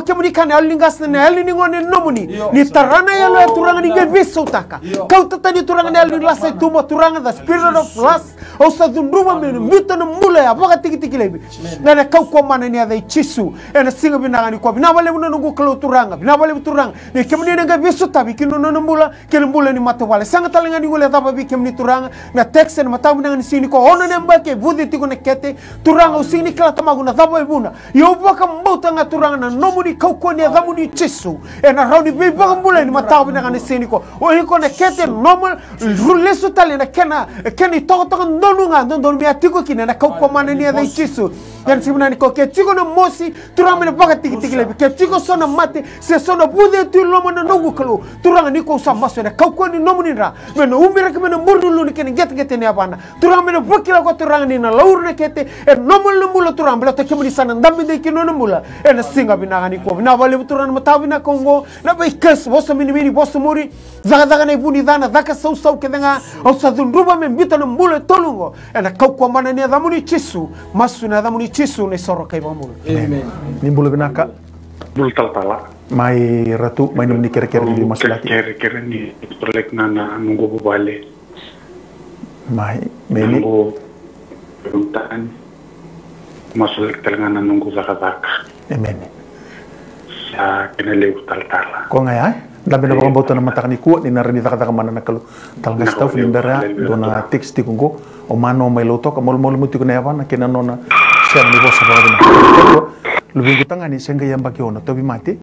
kemni kan alingas na alini ngone nomuni ni tarana ya lo turanga ni gebiso taka kau tata turanga ni alini lasa tumo turanga the spirit of lust au sa dunduma me mito na mule abaka tiki lebi na kau ko mana ni ada chisu ena singa binanga ni ko bina bale no ngu kalo turanga bina bale turanga ni kemni ni gebiso tabi kino no mula kel mule ni matawale sanga talenga ni gole taba bi kemni turanga na teksen matamu nang sini ko ono nemba ke budi tiku nekete turanga usini kala tamagu na dabo ibuna yo baka mbota nga turanga na nomuni kauko ni adamu ni chisu ena rauni bi baka mbula ni matamu nang sini ko o hiko nekete normal rulesu tali na keni toko ndonunga ndon mi atiko kina na kauko mana ni adai chisu yan sibuna ni ko ke tiko no mosi turanga ni baka tiki lebi ke tiko sona mate se sona budi tu lomo na nungu kalu turanga ni ko sa maso na kauko ni nomuni ra meno umbira ke meno murdulu ni keni get ni apana turang mena bukila ko turang ni na laur na kete nomul mula turang bela to kemuni sana ndambi de kino mula na singa binanga ni ko na bale turang matawi na kongo na be kes bosa mini bosa muri zaga na ibuni dana zaka sau ke denga au sa dunduba men bitana mula tolungo na kau ko mana ni adamuni chisu masu na adamuni chisu ne soro kai bamul amen nimbulu binaka bul tala mai ratu mai ni kira-kira di masalati kira-kira ni prolek na nunggu bubale mai meni nunggu peruntaan masuk telenganan nunggu zaka amen sa kenale tala ko ngaya dabe na bang boto na matakani kuat ni narani zaka mana na kalu talga staff lindara dona text ti kungo o mano mai loto ka mol muti ko na yavan na kenano na siya ni bosa ba Lubi tangani senga yamba ke ono tobi mate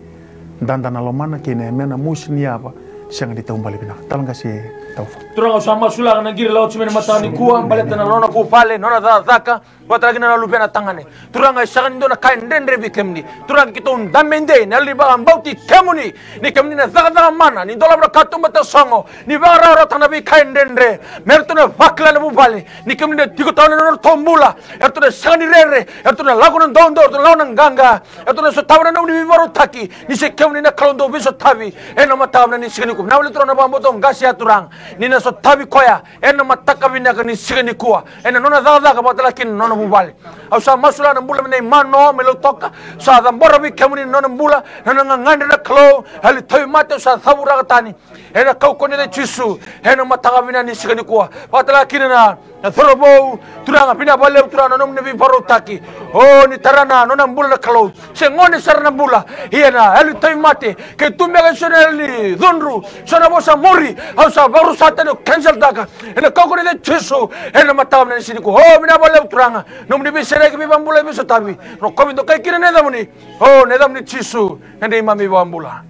dandana lomana ke ne mena musni aba senga di taumbali bina talanga si taufa Turanga sama sulang na giri laut sumene matani kuwa baleta na lona ku pale nona zaka watragi na lupena tangane turanga sagan do na kain dendre bikemni turanga kiton damende na liba ambauti kemuni ni kemni na zaka mana ni dola bra katum bata songo ni bara ro tana bi kain dendre mertuna vakla na bubale ni kemni na tikotana no tombula ertuna sagani rere ertuna laguna dondo ertuna launa ganga ertuna so tabra na ni baro taki ni se kemni na kalondo biso tabi ena matabna ni sigani ku na wala turana bamboto ngasi turang ni na so tabi koya ena mataka bina ni sigani kuwa ena nona zaka batala kin nona bubale au sa masula na bula mene mano melotoka sa dambora bi kemuni nona bula nona ngande na klo hali toy mate sa thabura tani ena kau kone de chisu ena mataka bina ni sigani kuwa batala kin na thorobo turanga bina bale turana nomne bi barotaki oh ni tarana nona bula na klo se ngone sarna bula hiena hali toy mate ke tumbe soneli dhunru sona bosa mori au sa baru satane cancel daga ena kau kone de chisu ena mataka bina ni sigani kuwa oh bina bale turanga nomni bi sereki bi bambula bi sotabi no komindo kai kire ne damuni oh ne damni chisu nende imami bambula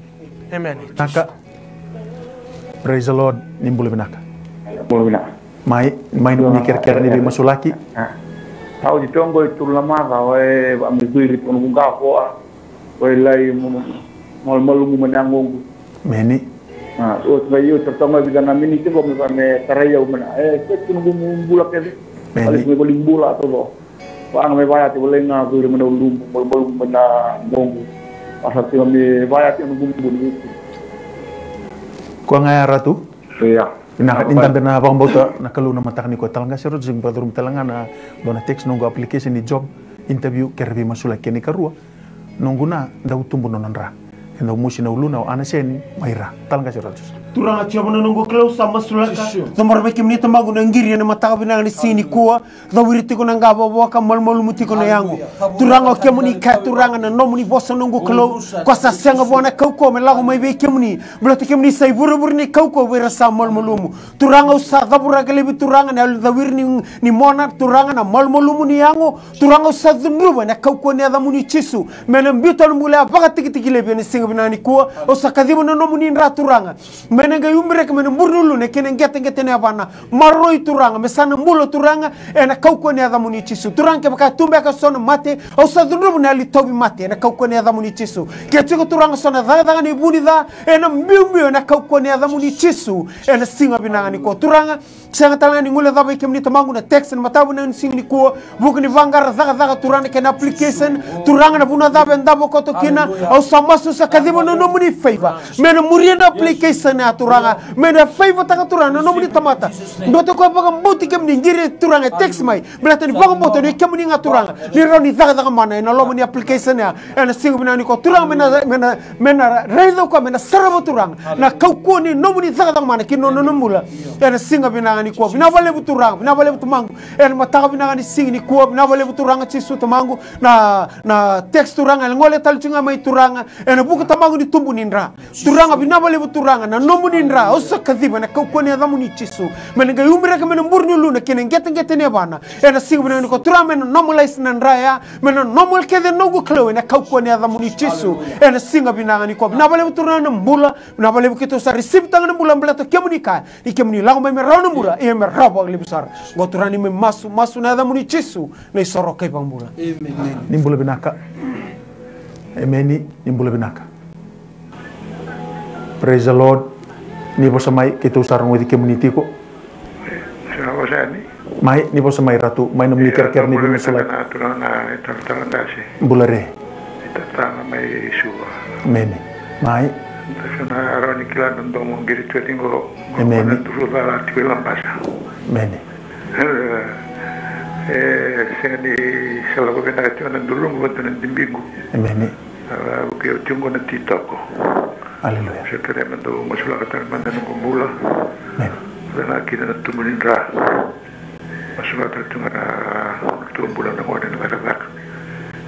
amen naka praise the Lord nimbule binaka Mulvina. mai ni ker ni bi masulaki Tau di tongo itu lama kau ambil pun bunga koa, lai mal menanggung. Meni. Bayu tertongo bisa namin itu kau misalnya karaya umana. Kita nunggu bulak ya. Kalau boleh bulak tu loh. Bang bayat boleh ngaku menunggu menanggung. Asal tu kami bayat yang nunggu itu. Kau ngaya ratu? Iya. Ina intan bena bang bauta na kalu na matak ni ko talanga sirot sing badrum talanga na dona text nunggu application ni job interview kerbi masula keni karua nunggu na dau tumbu nonanra enda musi na uluna ana sen maira talanga sirot turanga tiamo na nunggu klau sama sulaka nomor beki mni tamagu na ngiri na mataka bina ni sini kuwa da wiriti ko na ngaba boka malmol muti ko na yangu turanga kemuni ka turanga na nomuni bosa nunggu klau ko sa senga bona kauko me lago mai be kemuni blati kemuni sai buru ni kauko wera sa malmolumu turanga usa gabura gelebi turanga na da wirni ni mona turanga na malmolumu ni yangu turanga usa dhunruba na kauko ni ada muni chisu mena mbito mula baka tiki lebi ni singa bina ni kuwa usa kadhibu na nomuni nra turanga menenga yumrek mena murnulu ne kenen gete ne abana maroi turanga mesana mulo turanga ena kauko ne ada muni chisu turanga baka tumbe ka sona mate au sadrubu na litobi mate ena kauko ne ada muni chisu ke chiko turanga sona daga ni buni da ena mbiu na kauko ne ada muni chisu ena singa binanga ni ko turanga sanga talanga ni ngule dabe kemni tamangu na text na matabu na singa ni ko buku ni vangara daga turanga ken application turanga na buna dabe ndabo ko to kina au samasu sa kadimo no nomuni favor mena murienda application na turanga mena favor taka turanga no muni tamata ndoto ko baga mbuti kemni ngire turanga text mai belata ni baga mbuti ni kemni nga turanga ni roni daga mana na lo muni application ya ena singa bina ni ko turanga mena reido ko mena sarabo turanga na kauko ni no muni daga mana kino no mula ena singa bina ni ko bina vale buturanga bina vale butumangu ena mataka bina ni singa ni ko bina vale buturanga chisu tamangu na text turanga ngole talchinga mai turanga ena buku tamangu ni tumbu nindra turanga bina vale buturanga na no muni ndra osa kadhiba na kauko ni adamu ni chisu menenga yumira ka mena murni luna kenen gete ne bana ena singa bina ni ko turanga mena normalize na ndra ya mena normal kede nogu klo na kauko ni adamu ni chisu ena singa bina ni ko bina vale buturanga na mbula bina vale bukito sa receive tanga mbula mbela to kemunika ni kemuni lago mai merano mbura e merabo agli besar goturani me masu na adamu ni chisu na isoro kai bambula amen nimbula binaka amen nimbula binaka praise the Lord ni bosa mai kita usarang wedi community ko mai ni bosa mai ratu mai nom liker ni bin sulak bulare Tanga mai suwa. amen mai Sana aroni kila ndo mongiri twetingo. amen Turu bala tiwela mbasa. amen Seni salago bena tiwana ndulu mboto na dimbingu. amen Uke utungo na titako. haleluya Sekere mendo masula kata manda ngumula. amen Bena kina tumulindra. Masula tunga na tumbula na ngode na barak.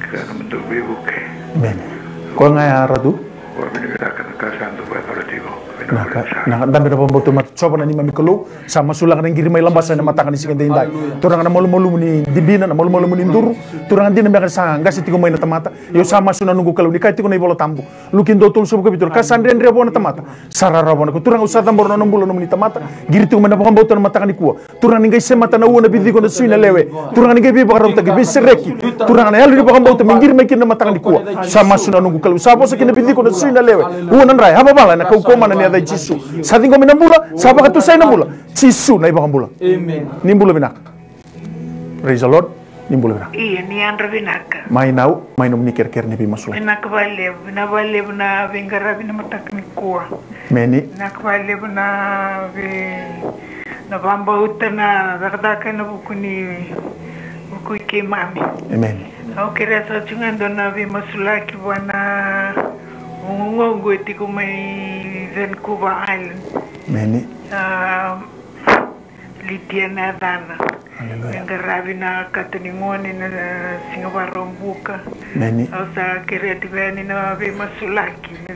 Kina mendo bibuke. amen ko ngaya ratu Wa bini bina kana kasando ba paratigo. Naka dambe na pamboto mat coba na ni mamikolo sama sulang na ngiri may lambasa na matakan ni sikende inday. Turang na molu ni dibina na molu ni nduru. Turang din na mereka sa ngasi tiko may na tamata. Yo sama suna nunggu kalau ni kay tiko na ibolo tambo. Lukin do tul subo kapitur kasandren rebo na tamata. Sararabo na ko turang usa tambor na nambulo ni tamata. Giri tiko may na pamboto na matakan ni kuwa. Turang ni ngay semata na uwa na bidiko na suina lewe. Turang ni ngay bibo karong tagi bisereki. Turang na yalu ni pamboto mingiri may kin na matakan ni kuwa. Sama suna nunggu kalau sabo sa kin na bidiko na suina lewe. Uwa nan rai haba bala na kau koma na ni ada Jisu. Sating kami nambula, sahabat katu saya nambula. Jisu na iba kambula. Amen. Nimbula binak. Praise the Lord. Nimbula binak. Iya, ni andra binak. Mainau, mainum ni ker ni bimasul. Binak bale na bingara bina matak ni kuah. Meni. Binak bale na bamba utana, dakdaka na buku ike mami. Amen. Aku kira sa chungan dona bimasulaki wana ungongo iti kumay Vancouver Island. Meni. Lydia na dana. Hallelujah. Ang garabi na kataningon na singawarong buka. Meni. Au sa kira tibani na bimasulaki.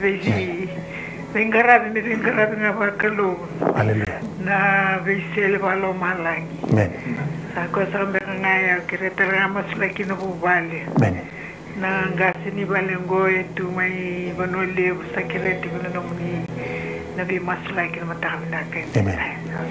Bengarabi nga bakalo. Hallelujah. Na bisel walo malangi. Amen. Ako sa ngaya kira tara masulaki na bubali. Amen. Na ngasi ni balengo itu may banole sakireti ko na namuni na bi masulaki na matami na kay. Amen.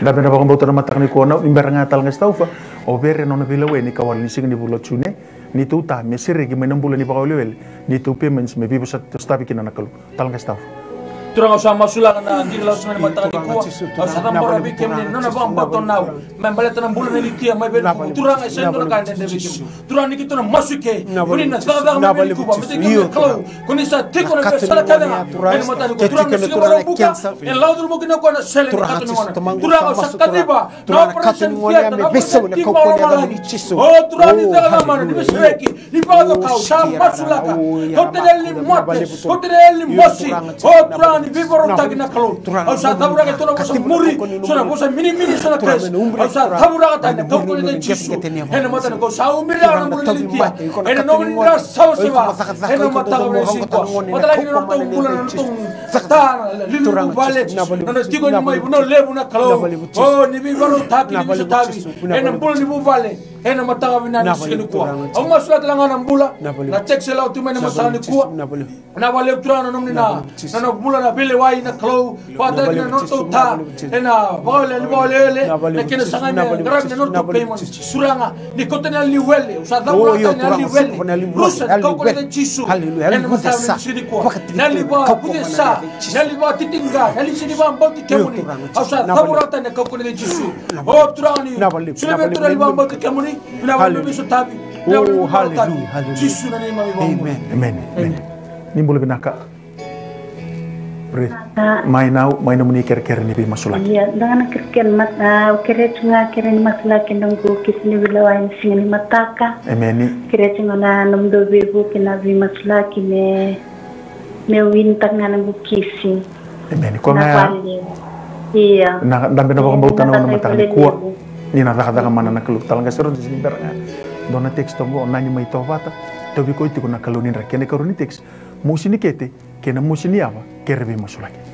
Dapat na bakang bauta na matakan ni kuwa na imbara nga tal nga staufa. O bere no na bilawe ni kawal ni sing ni bulo tune. Ni tu ta me siregi may nambula ni bakawlewel. Ni tu payments me bibo sa stabi kinanakalu. Tal nga staufa. Turang usah masulang na hindi lang sa matakan ni kuwa. Sa tambor abi kemni nona bang baton naw. Membalet na bulan ni Lydia may ben turang ay sendo na kanda de bikim. Turang ni kito na masuke. Kuni na daga may kuba. Mete kini kalau kuni sa tiko na sala kada. En matan ko turang ni siguro buka. En laudur mo kina ko na sele kato ni wana. Turang usah kadiba. Na operation fiat na beso na ko ko ni chiso. Oh turang ni daga man ni besreki. Ni bago ka sa masulaka. Hotel ni mote. Hotel ni mosi. Oh turang ni biboro tagina kalon. Au sa tabura ka tona bosa muri. Sona bosa mini sona kres. Au sa tabura ka tana ko ko ni chiso. En matan ko sa umira na muri litia. En no ni na sa siba. En matan ko si ko. Matan ni no to bulan no to ta lilu balet. No tigo ni mai no lebu na kalon. Oh ni biboro tagi ni sa tagi. En bulan ni bu balet. En matan ko na ni sikini ko. Au masla lang ang bula. Na check sila tu men matan ni ko. Na wale turana no ni na. Na bula na bile wai na klo pata na norto ta ena bole na kena sanga na grab na norto payment suranga ni kotena liwele usada bula na liwele rusa ko ko na chisu ena masa sidi ko na liba kudesa na liba titinga na sidi ba mboti kemuni usada tabura ta na ko ko na chisu o turani sule betura liba mboti kemuni na wale bisu tabi oh hallelujah chisu na ni mami amen amen nimbul binaka Mainau muni ker ni bi masulaki. Iya, dengan kerken mat kere tunga kere ni masulaki nunggu kisini bilawain sing ni mataka. Ameni. Kere tunga na numdo bebu kina bi masulaki me wintang na nunggu kisi. Ameni. Ko nga. Iya. Na dambe na bakang bautan na mataka kuwa. Ni na dakada mana na kalu talang kasero di sini beranga. Dona teks tongo nani mai tovata. Tobi ko itiko na kalunin ra kene karuni teks. Musini kete kena musini apa kerbe masulaki.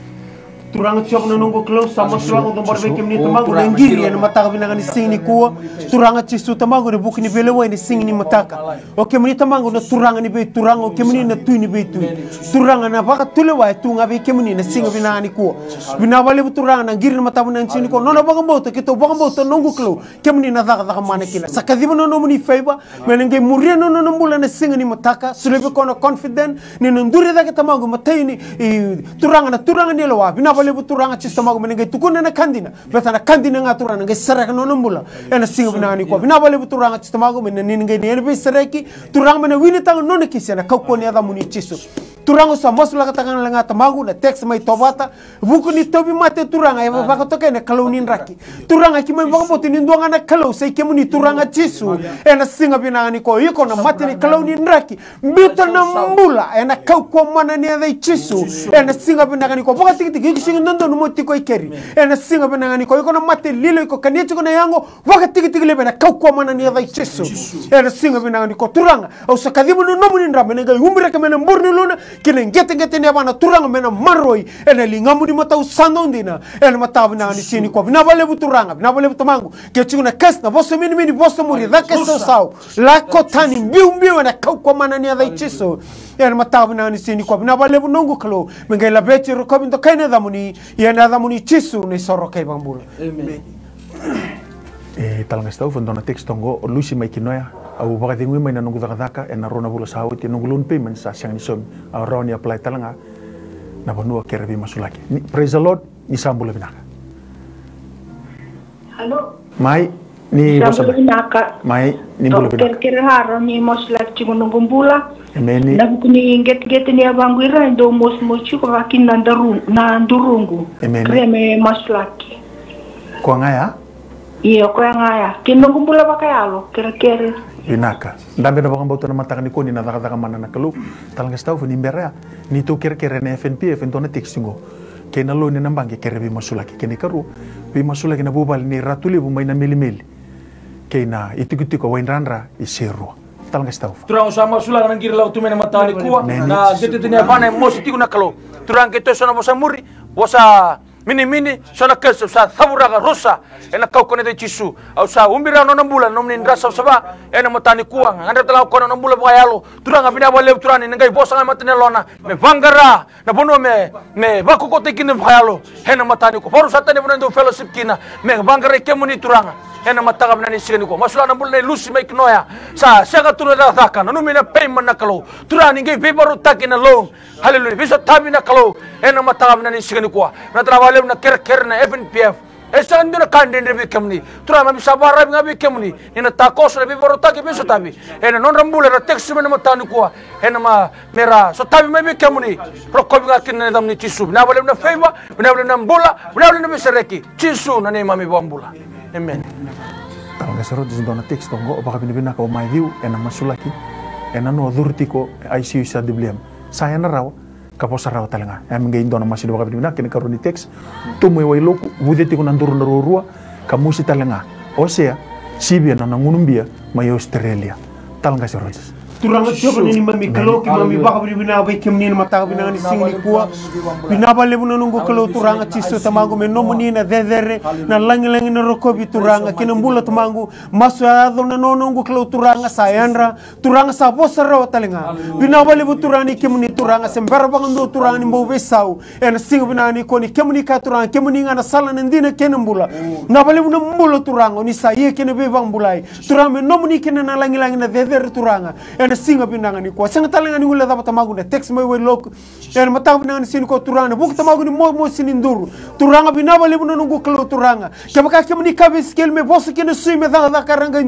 Turang chok na nunggu close sama surang untuk berbagi ni tamago na ngiri na mataka binangan sing ni kuwa turang chisu tamago ni buki ni belewa ni sing ni mataka oke muni tamago na turang ni be turang oke muni na tu ni be tu turang na baka tulewa tu ngabe ke muni na sing binangan ni kuwa binawale turang na ngiri na matabu na sing ni kuwa nona baka mbota kito baka mbota nunggu clo ke muni na daka mana kila sakadiba no muni favor menenge muria no mbula na sing ni mataka sulebe kono confident ni ndure daka tamago matai ni turang ni lawa bale buturanga chista mago menenge tukuna na kandina betana kandina ngaturana nge saraka no nombula ena singa binani ko bina bale buturanga chista mago menene nge ne be saraki turanga mena wini tang no ne kisena kakko ni ada muni chisu turanga sa mosula katanga nga tamago na text mai tobata buku ni tobi mate turanga ya baka toke ne kaloni raki turanga ki mai baka boti ni ndonga na kalo sai ke muni turanga chisu ena singa binani ko iko na mate ni kaloni raki bita na mbula ena kakko mana ni ada chisu ena singa binani ko baka tiki singa nando no moti ko ikeri ena singa benanga ni ko iko na mate lilo iko kanichi ko na yango waka tiki lebe na kakko mana ni ada chisu ena singa benanga ni ko turanga au sakadimu no muni ndra benanga umbre ka mena mburni luna kina ngete ne bana turanga mena maroi ena lingamu ni matau sandondina ena matabu na ni sini kwa bina bale buturanga bina bale butumangu ke chuna kes na boso mini boso muri da keso sao la kotani mbiu na kau kwa mana ni adai chiso ena matabu na ni sini kwa bina bale bunongu kalo mengela beti rokobindo kaina damuni ena damuni chisu ni soro kai bambula amen. Talanga stau fondona tekstongo lusi mai kinoya au baka tingui mai na nungu daka ena rona bula sa hauti nungu lun payment sa siang ni som au roni apply talanga na bonua kerebi masulaki. Praise the Lord ni sambula binaka. Halo. Mai ni sambula binaka. Mai ni bula binaka. Kere haro ni masulaki chigo nungu bula. Emeni. Na bukuni get ni abanguira ndo mos chigo wakin na ndurungu. Emeni. Kreme masulaki. Kwa ngaya? Iya ko ngaya. Kinungu bula bakayalo kere. Binaka. Ndambe na bakang bauta na mataka ko ni na daka mana na kalu. Talanga stau ni berea ni to kere na FNP FNTona textingo. Kena lo ni nambange kere bi masulaki kene karu. Bi masulaki na bubal ni ratuli bu mai na mili. Kena itiko wainrandra iseru. Talanga stau. Turang sama masulaki nang kirlaw tumena matali kuwa na gete tene bana mositiku na kalo. Turang keto sona bosa muri bosa mini sona keso sa thaburaga rosa ena kau kone de chisu au sa umbira no nambula no nin rasa saba ena matani kuang anda tala kono nambula bayalo turanga bina bole turani ngai bosa matane lona me vangara na bono me baku ko tekine bayalo ena matani ko baru satane bono do fellowship kina me vangara kemuni turanga ena mataga bina ni sigani ko masula nambula ne lusi mai knoya sa sega turu da thaka no mina payment nakalo turani ngai paper takina loan hallelujah bisa tabina kalo ena mataga bina ni sigani ko na trabalho na ker na FNPF esa ndina kande ndebe kemni tura ma bisa bara ngabe kemni ina takos na biboro taki biso tabi ena non rambula na text mena matani ko ena ma mera so tabi ma be kemni pro ko bi ngakin na damni chisu na bale na favor na bale na mbula na bale na bisereki chisu na ne mami bambula amen. Talanga sero dona text ngo baka binibina ko my view ena masulaki ena no durtiko ICU sa dibliam saya na raw kaposa raw talanga am ngai ndona masido baka binibina kene karoni text tumu wai loku budeti ko nanduru na rurua kamusi talanga osea sibia na ngunumbia mai Australia talanga sero turanga jogo ni mami kalo ki mami baka bina ba kemni mata bina ni singni kuwa bina ba lebu nungu kalo turanga chiso tamangu me nomuni na dedere na langi na rokobi turanga kina mbula tamangu masu ado na nungu kalo turanga sayandra turanga sa bosara watalenga bina ba lebu turani kemni turanga sembara bangando turani mbo besau en singu bina ni koni kemni ka turanga kemni ngana sala ndina kena mbula na ba lebu na mbula turanga ni saye kena be bang bulai turanga nomuni kena na langi na dedere turanga ena singa binanga ni ko senga talanga ni ngula da tamagu na text mai we lok ena matagu binanga ni sin ko turanga buk tamagu ni mo sininduru turanga binaba lebu nungu kalo turanga kemaka kemni kabis kelme bosu kene sui me da karanga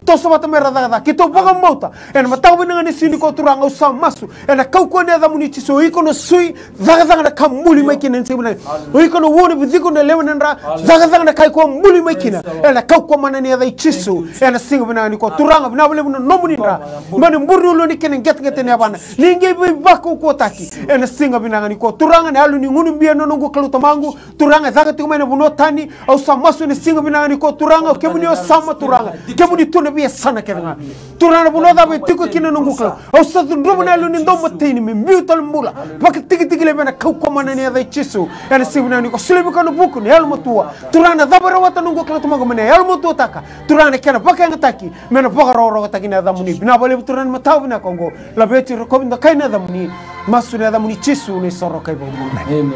toso bata mera da kito baga mota ena matagu binanga ni sin ko turanga usa masu ena kau ko ne da muni chiso iko no sui da na kamuli mai kene sibuna iko no woni biziko na lewen ndra da na kai ko muli mai kina ena kau ko manani da chiso ena singa binanga ni ko turanga binaba lebu no muni ndra mbani mburu ni kene get ne bana ninge be bako ko taki ena singa binanga ni ko turanga ne alu ni ngunu mbia no nungu kalu tamangu turanga zaka tumene buno tani au samasu ni singa binanga ni ko turanga kemuni o sama turanga kemuni tuna be sana kenga turanga buno da be tiko kina nungu kalu au sa ndomo na alu ni ndomo tini me mbiutal mbula baka tiki le bana kau ko manani ya chisu ena singa binanga ni ko sulibu kanu buku ni elmo tua turanga dabara wata nungu kalu tamangu mene elmo tua taka turanga kena baka ngataki mena baka ro taki na damuni bina bale turanga matawu na kongo la beti recomiendo kaina damuni masu na damuni chisu ni soro kai bomu amen.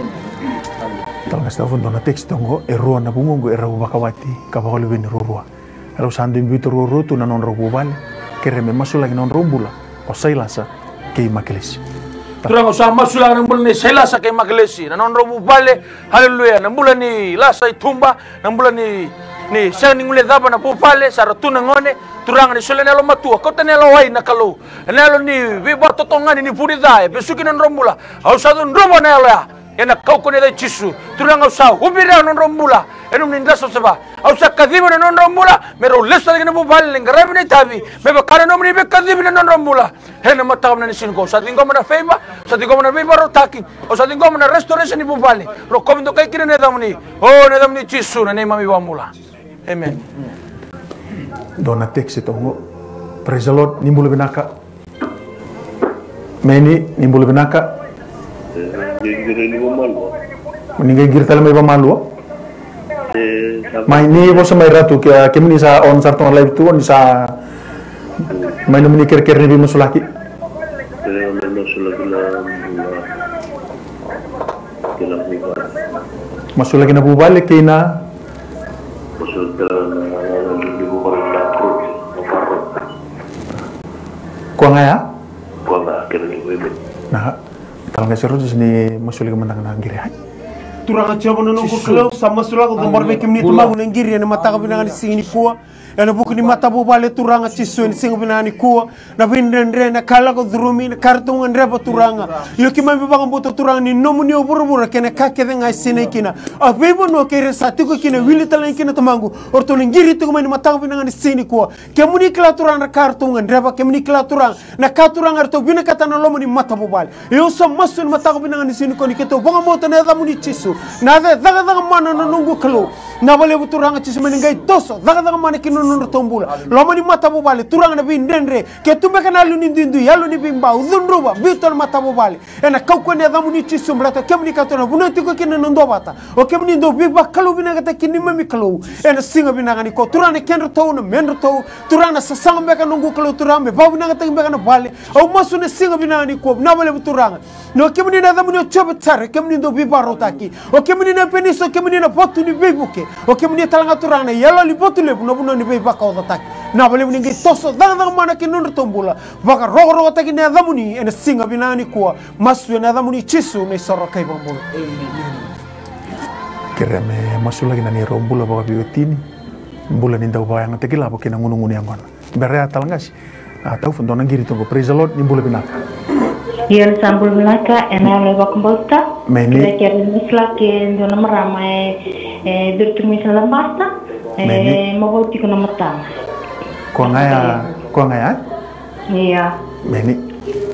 Talanga stau fondona text ngo erua na bungongo erau bakawati kabakolu beni rurua erau sandi mbitu ruru tu na non robu bale kereme masu lagi non rumbula o sailasa kei makelesi turanga sa masula nang bulan ni sailasa kei makelesi na non robu bale haleluya nang bulan ni lasa itumba nang bulan ni sa ningule daba na bupale sa ratuna ngone turanga ni sole nelo matua kota nelo wai na kalau nelo ni viva totongani ni purida besuki nan rombula au sa don robo nelo ya ena kau kone da chisu turanga sa ubira non rombula enum ni ndaso seba au sa kadhibu non rombula mero lesa ni bupale ngarabi ni tabi beba kana nom ni be kadhibu non rombula ena matam na ni sinko sa dingo na feiba sa dingo na viva rotaki au sa dingo na restoration ni bupale ro komindo kai kine nedamni o nedamni chisu na nei mami bamula amen. Dona text tongo praise the Lord nimbulu binaka meni nimbulu binaka Meninggal girtal may pamalu. May ni po sa may ratu kaya kami sa on sartong live tuon sa may naman ikir-kir ni Masulaki. Masulaki na bubalik kay na kuang ya? Kuang kira ni Nah, kalau nggak seru sini Masulaki menang nanggir ya. Turang aja mana nunggu kalau sama Masulaki gambar bekim ni tumbang nanggir ya mata kabinangan di sini kuah. Ena buku ni mata bubale turanga cisu ni singa binani kuwa na bindendre na kala ko drumi na kartung ndreba turanga yo ki mambe banga boto turanga ni nomu ni oburu kene kake denga sine kina a bebo no kere satiko kina wili talan kina tamangu orto ngiri to mani mata binanga ni sini kuwa kemuni kala turanga kartung ndreba kemuni kala turanga na katuranga to bina katana lomu ni mata bubale yo so masun mata binanga ni sini ko ni keto banga boto na da muni cisu na daga mana no nungu kalo na bale turanga cisu mani ngai toso daga mana kino nundu tombula loma ni mata bubale turang na bindendre ke tumbe kana lu ni dindu yalu ni bimba udunruba bitol mata bubale ena kauko ne damu ni chisum lata kemni katona bunati ko kina ndo bata o kemni ndo biba kalu bina kata kini mami kalu ena singa bina ngani ko turane kenro to na menro to turana sasang be kana ngu kalu turambe babu na kata be kana bale o masune singa bina ngani ko na bale turanga no kemni na damu ni chobe tsare kemni ndo biba rotaki o kemni na peniso kemni na potu ni bibuke o kemni talanga turanga yalo li potu le no buno ni biba ko tak na bale ni ngi toso daga mana ki nundu tombula baka rogo taki ne damuni ene singa binani kuwa masu ne damuni chisu ne soro kai bambula kireme masu lagi nani rombula baka biotini bula ni ndau bayang tekila baka na ngunu-ngunu yang gona berea talangas atau fundo nangiri tunggu praise the Lord ni bula binaka Iyan sambul melaka ena lewak mbota meni kira-kira mislaki ndo namaramai durtumi salambasta maboti ko na matang. Kuang ngaya? Iya. Meni,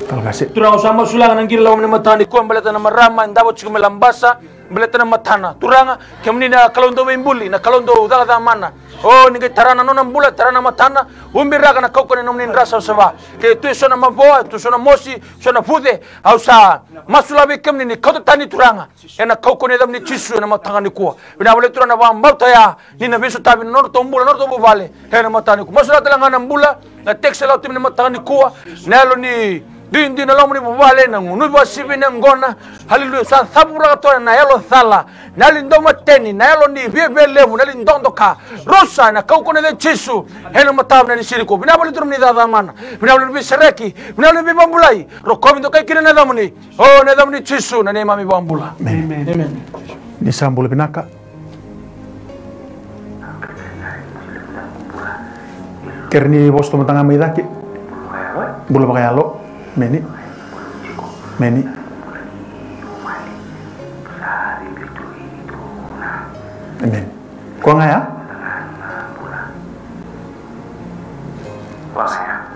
kalau kasih. Turang sama sulangan ang gilaw na matani ko baleta na marama ndabo chiko melambasa baleta na matana. Turanga kemni na kalondo imbuli na kalondo daga mana. Oh ni tarana no nambula tarana matana umbiraga na kauko na nomnin rasa sawa. Ke tu sona maboa tu sona mosi sona fude au sa masulabi kemni ni kauto tani turanga. Ena kauko ne damni chisu na matanga ni kuwa. Bina bale turana wa mbauta ya ni na bisu tabi norto mbula norto buvale. Ena matani ku. Masula talanga na mbula na tekse la timi matanga ni kuwa. Nalo ni Dindi na lomu ni bubale na ngunu ba sibi na ngona haleluya sa thabura to na yalo thala na lindo mateni na yalo ni bebe levu na lindo ka rosa na kauko na chisu hena matab na ni siriko binabali turum ni dadamana binabali bi sereki binabali bi bambulai rokomi to kai kina na damuni oh na damuni chisu na ne mami bambula amen ni sambul binaka kerni bos to matanga maidaki bula bakayalo Meni. Amen. Kuang ya?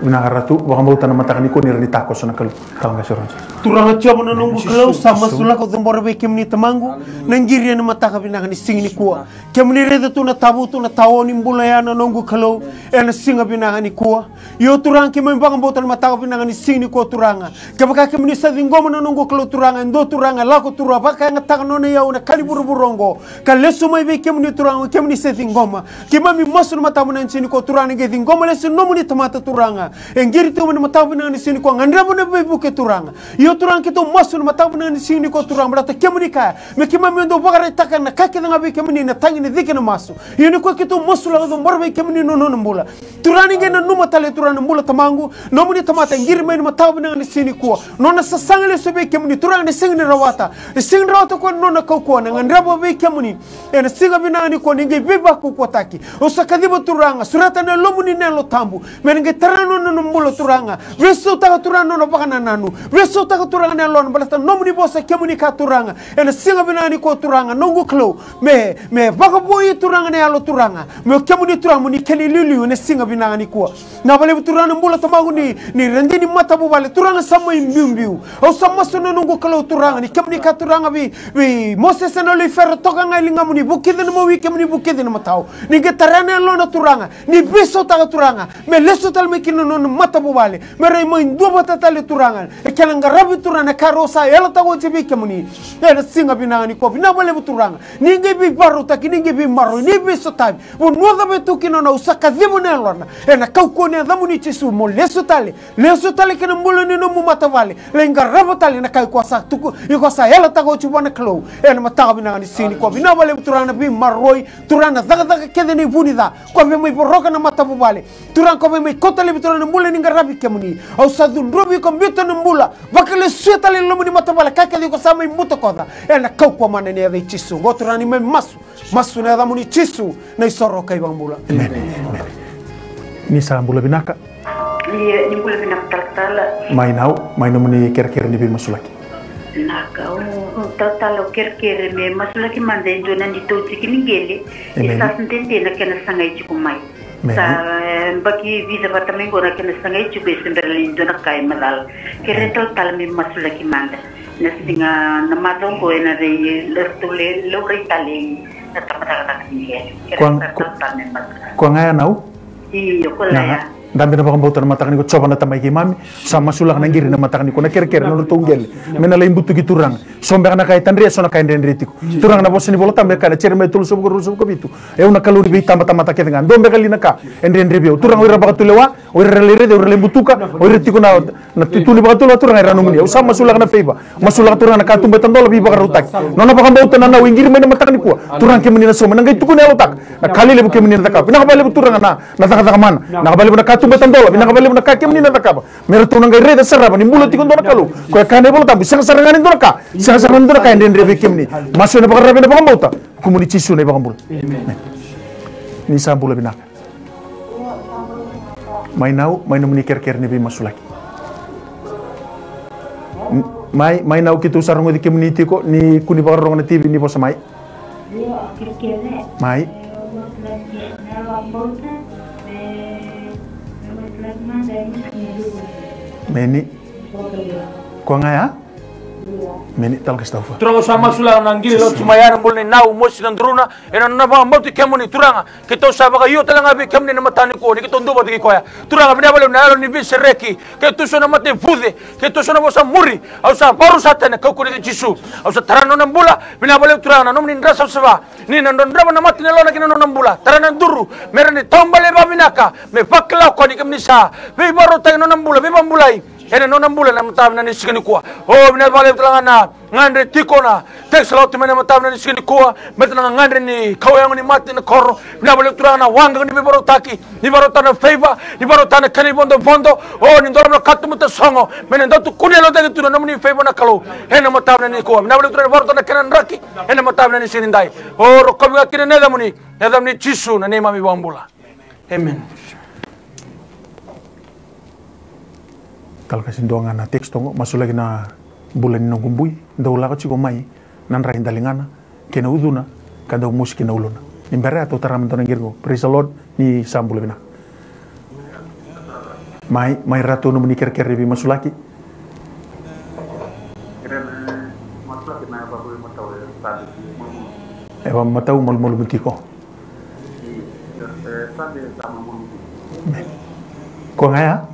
Ratu, baka mau tanam mata kaniko nirani tako sana kalau nggak suruh. Turang aja mana nunggu kalau sama sulah kau tembor bekim ni temangu nanggiri na mata kabinangan ni sing ni kuah. Kemni reda tu na tabu tu na tawo ni mbulaya na nunggu kalau ena singa binangan ni kuah. Yo turang kemni baka mau tanam mata kabinangan ni sing ni kuah turanga. Kebaka kemni sa dinggo mana nunggu kalau turanga ndo turanga laku turah baka ngatang nona ya una kali buru-burongo. Kalesu mai bekim ni turanga kemni sa dinggoma. Kemami masun mata kabinangan sini kuah turanga ke dinggoma lesu nomu ni temata turanga. Engiri tu mana mata kabinangan ni sini kuah ngandra mana bebuke turanga. Yo turang kita masun mata kabinangan ni sini kuah turanga berata kemni kaya. Mekimami ndo bakar itakan na kaki dengan kemni na tangi ni dikena masu. Ini kuah kita masun lagu ndo barbe kemni nono nambula. Turani ngena numa tale turana nambula tamangu. Nomu ni temata engiri mana mata kabinangan ni sini kuah. Nona sasangale sebe kemni turanga ni sing ni rawata. Ni sing rawata kuah nona kau kuah ngandra babe kemni. Ena singa binangan ni kuah ningai beba ku kuah taki. Osakadiba turanga surata na lomu ni nelo tambu. Menengai terano nambula turanga. Weso taka turano na pakana nanu. Weso taka turanga na lon balata nomu ni bosa kemni ka turanga. Ena singa binangan ni kuah turanga nongu klo. Me baka boy turanga na yalo turanga. Me kemni turanga ni keli lulu ne singa binangan ni kuah. Na bale turanga nambula tamangu ni rendi ni mata bubale turanga sama imbiu. O sama sono nongu klo turanga ni kemni ka turanga bi Moses na le fer toka ngai linga muni bukidin mo wi kemni bukidin matau. Ni getarana lona turanga. Ni beso taka turanga. Me leso tal me kino no mata bubale mere mo ndo bata tale turangan e kala ngarabi turana karosa ela tago jibi kemuni e na singa binani ko binabale turanga ninge bi baruta ninge bi maro ni bi sotabi wo no da betu kino na usaka dibo ne lona e na kauko ne da muni chisu mo leso tale kena mulo ni no mata vale le ngarabo tale na kai ko sa tuku i ko sa ela tago chibona klo e na mata binani sini ko binabale turana bi maroi turana daga kede ni bunida ko be mo boroka na mata bubale turang ko be kota le turana mulo ni ngarabi kemuni au sadun robi ko bito na mula bakale sueta le lomu ni mata vale kaka di ko sa mai muto koda e na kauko mana ne da chisu go turani me masu ne da muni chisu na isoro kai bang mula ni sa bula binaka ni bula binaka tala mai no muni kira-kira ni bi masulaki naka tala kira-kira me masulaki mande ndo na ndito tikini gele isa sentente na kena sangai chiku mai sa baki visa batamengo na kena sangai chiku sembele ndo na kai malal kira tala me masulaki mande na sidinga na matong ko na re lertule lo itali na tamata ni ko ngaya nau iyo ko la dambe na bakang bautan mata kaniko coba na tamay kay mami sama sulak na ngiri na mata kaniko na kira-kira na tunggel mena la imbutu ki turang sombe na kay tanria so na kay ndendritiko turang na boss ni bola tambe kana cerme tul sub ko bitu e una kaluri bi tamata mata kay ngan dombe kali naka ndendribio turang ora bakatulewa ora lere de ora lembutuka ora tiko na tituli bakatula turang era numuni sama sulak na feiba masulak turang na katumbe tandol bi bakarutak nona bakang bautan na wingiri mena mata kaniko turang ke menina so menangay tuko na lotak na kali lebu ke menina takap nakabali turang na nataka man nakabali na tumbetandola binakabali na kake menina takaba merto nang reda saraba ni mulo tikon dona kalu ko kane bolo tabu sarangan dona ka sarangan dona ka ndendre be kemni maso na bakarabe na bakambauta kumuni chisu na bakambul ni sambula binaka mai nau muni ker ni bi masulaki mai nau kitu sarungo di kemni tiko ni kuni bakarong na TV ni bosa mai mai Meni ko ngaya meni tal kastafa turanga sama sulang nanggili lo sumayana mulne nau mos nandruna ena na ba mboti kemuni turanga kito saba ka yo talanga bi kemni na matani ko ni kito ndo bati ko ya turanga bina bale na ni bi sereki kito so na mate fude kito so na bosa muri au sa baru satana ka ko ni jisu au sa tarano na mbula bina bale turanga no ni ndra sa ni na ndra na mati na lo na kina no mbula tarana duru merani tombale ba binaka me fakla ko ni kemni sa be baro tay no mbula be mbulai ena no nambula na matam na nisikani kuwa bina bale tulanga na ngandre tikona tek salot mena matam na nisikani kuwa metna ngandre ni kawang ni mati na koro bina bale tulanga na wanga ni bibaro taki ni baro tana favor ni baro tana kani bondo ni ndoro na katu muta songo mena ndotu kunelo de tu na muni favor na kalo ena matam na ni kuwa bina bale tulanga baro tana kanan raki ena matam na nisikani ndai rokobi ga kine neda muni ni chisu na nema mi bambula amen. Kalau kasih doang na teks tongo masuk lagi na bulan nong kumbui daula ko chiko mai nan rain dalingana kena uduna kada musik kena uluna nimbere atau taram tonang girgo praise the Lord ni sambul bina mai ratu no menikir kiri bi masulaki eba matau mal butiko ko ngaya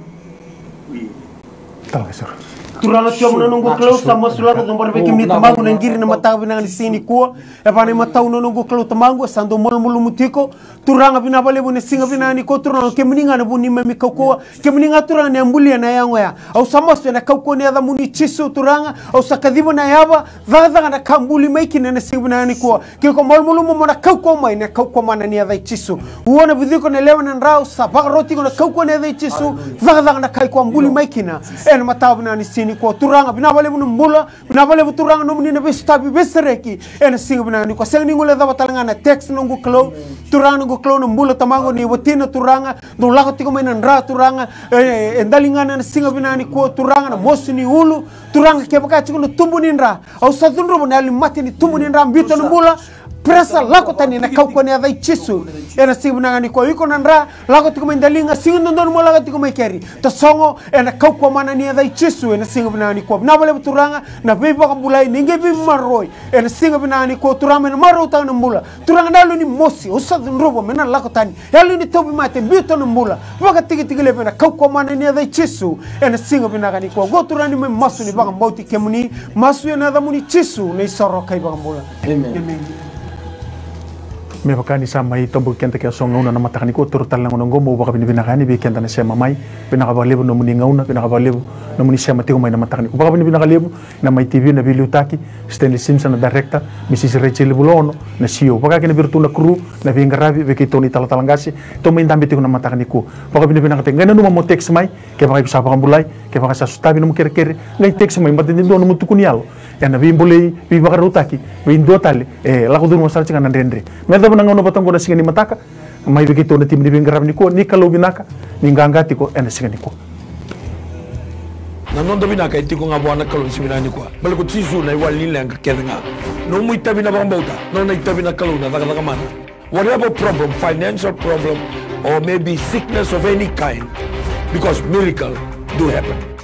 tal kesur turana tiom na nunggu klau sama sulaka dombar beki mi tamangu na ngiri na mataga binanga ni sini kuwa e pane matau na nunggu klau tamangu sando mulu mutiko turanga bina bale bune singa bina ni ko turanga ke mninga na buni memi kokoa ke mninga turanga ne ambulia na yango ya au samosto na kauko ne ada muni chisu turanga au sakadibo na yaba vaga na kambuli maiki na singa bina ni kuwa ke ko mulu mo na kauko mai na kauko mana ni ada chisu uona bidiko ne lewa na rao sabak roti ko na kauko ne ada chisu vaga na kai ko ambuli maiki na en matau bina ni sini ko turanga bina bale bune mbula bina bale turanga no muni na bestabi besereki en singa bina ni ko seng ni ngule da batalanga na text nungu klau turanga nungu klau no mbula tamango ni watina turanga no lako tiko mai na turanga endalingana na singa bina ni ko turanga na mosu ni ulu turanga ke baka tiko no tumbu ni nra au sadunro bune ali mati ni tumbu ni nra mbito no mbula presa lako tani na kau kone adai chisu ena singa nangani ko iko nandra lako tiko mendalinga singa nondon mo lako tiko mekeri to songo ena kau ko mana ni adai chisu ena singa nangani ko na bale turanga na beba kabulai ninge bi maroi ena singa nangani ko turama na maro ta na mula turanga dalu ni mosi usad nrobo mena lako tani yalu ni tobi mate bito na mula waka tiki tiki lepe na kau ko mana ni adai chisu ena singa nangani ko go turani me masu ni baka mbauti kemuni masu ena damuni chisu ne soro kai baka mula amen. Me bakani sama i tobu kenta ke songa una na matakani ko turu talang ngono mo baka binakani bi kenta na sema mai binaka ba lebu no muni ngauna binaka ba lebu no muni sema tiko mai na matakani ko baka binaka lebu na mai TV na Billy Utaki Stanley Simpson na director Mrs. Rachel Bulono na CEO baka kena birtu na kru na vingarabi be kitoni talatalangasi to mai ndambe tiko na matakani ko baka binaka te ngana no mo text mai ke baka bisa baka bulai ke baka sa sustabi no kere kere ngai text mai mbatindi no mo tukunialo ya na bimbole bi baka rutaki bi ndotale la ko dun mo salci kana ndendre me nang ono batang kona singani mataka mai begitu na tim ni bingarab ni ko ni kalau binaka ni ngangati ko ena singani ko na nondo binaka itiko ngabo ana kalau siminani ko bal ko tisu na iwal ni lang kedenga no mu itabina bambauta no na itabina kalau na daga mana whatever problem, financial problem or maybe sickness of any kind, because miracle do happen.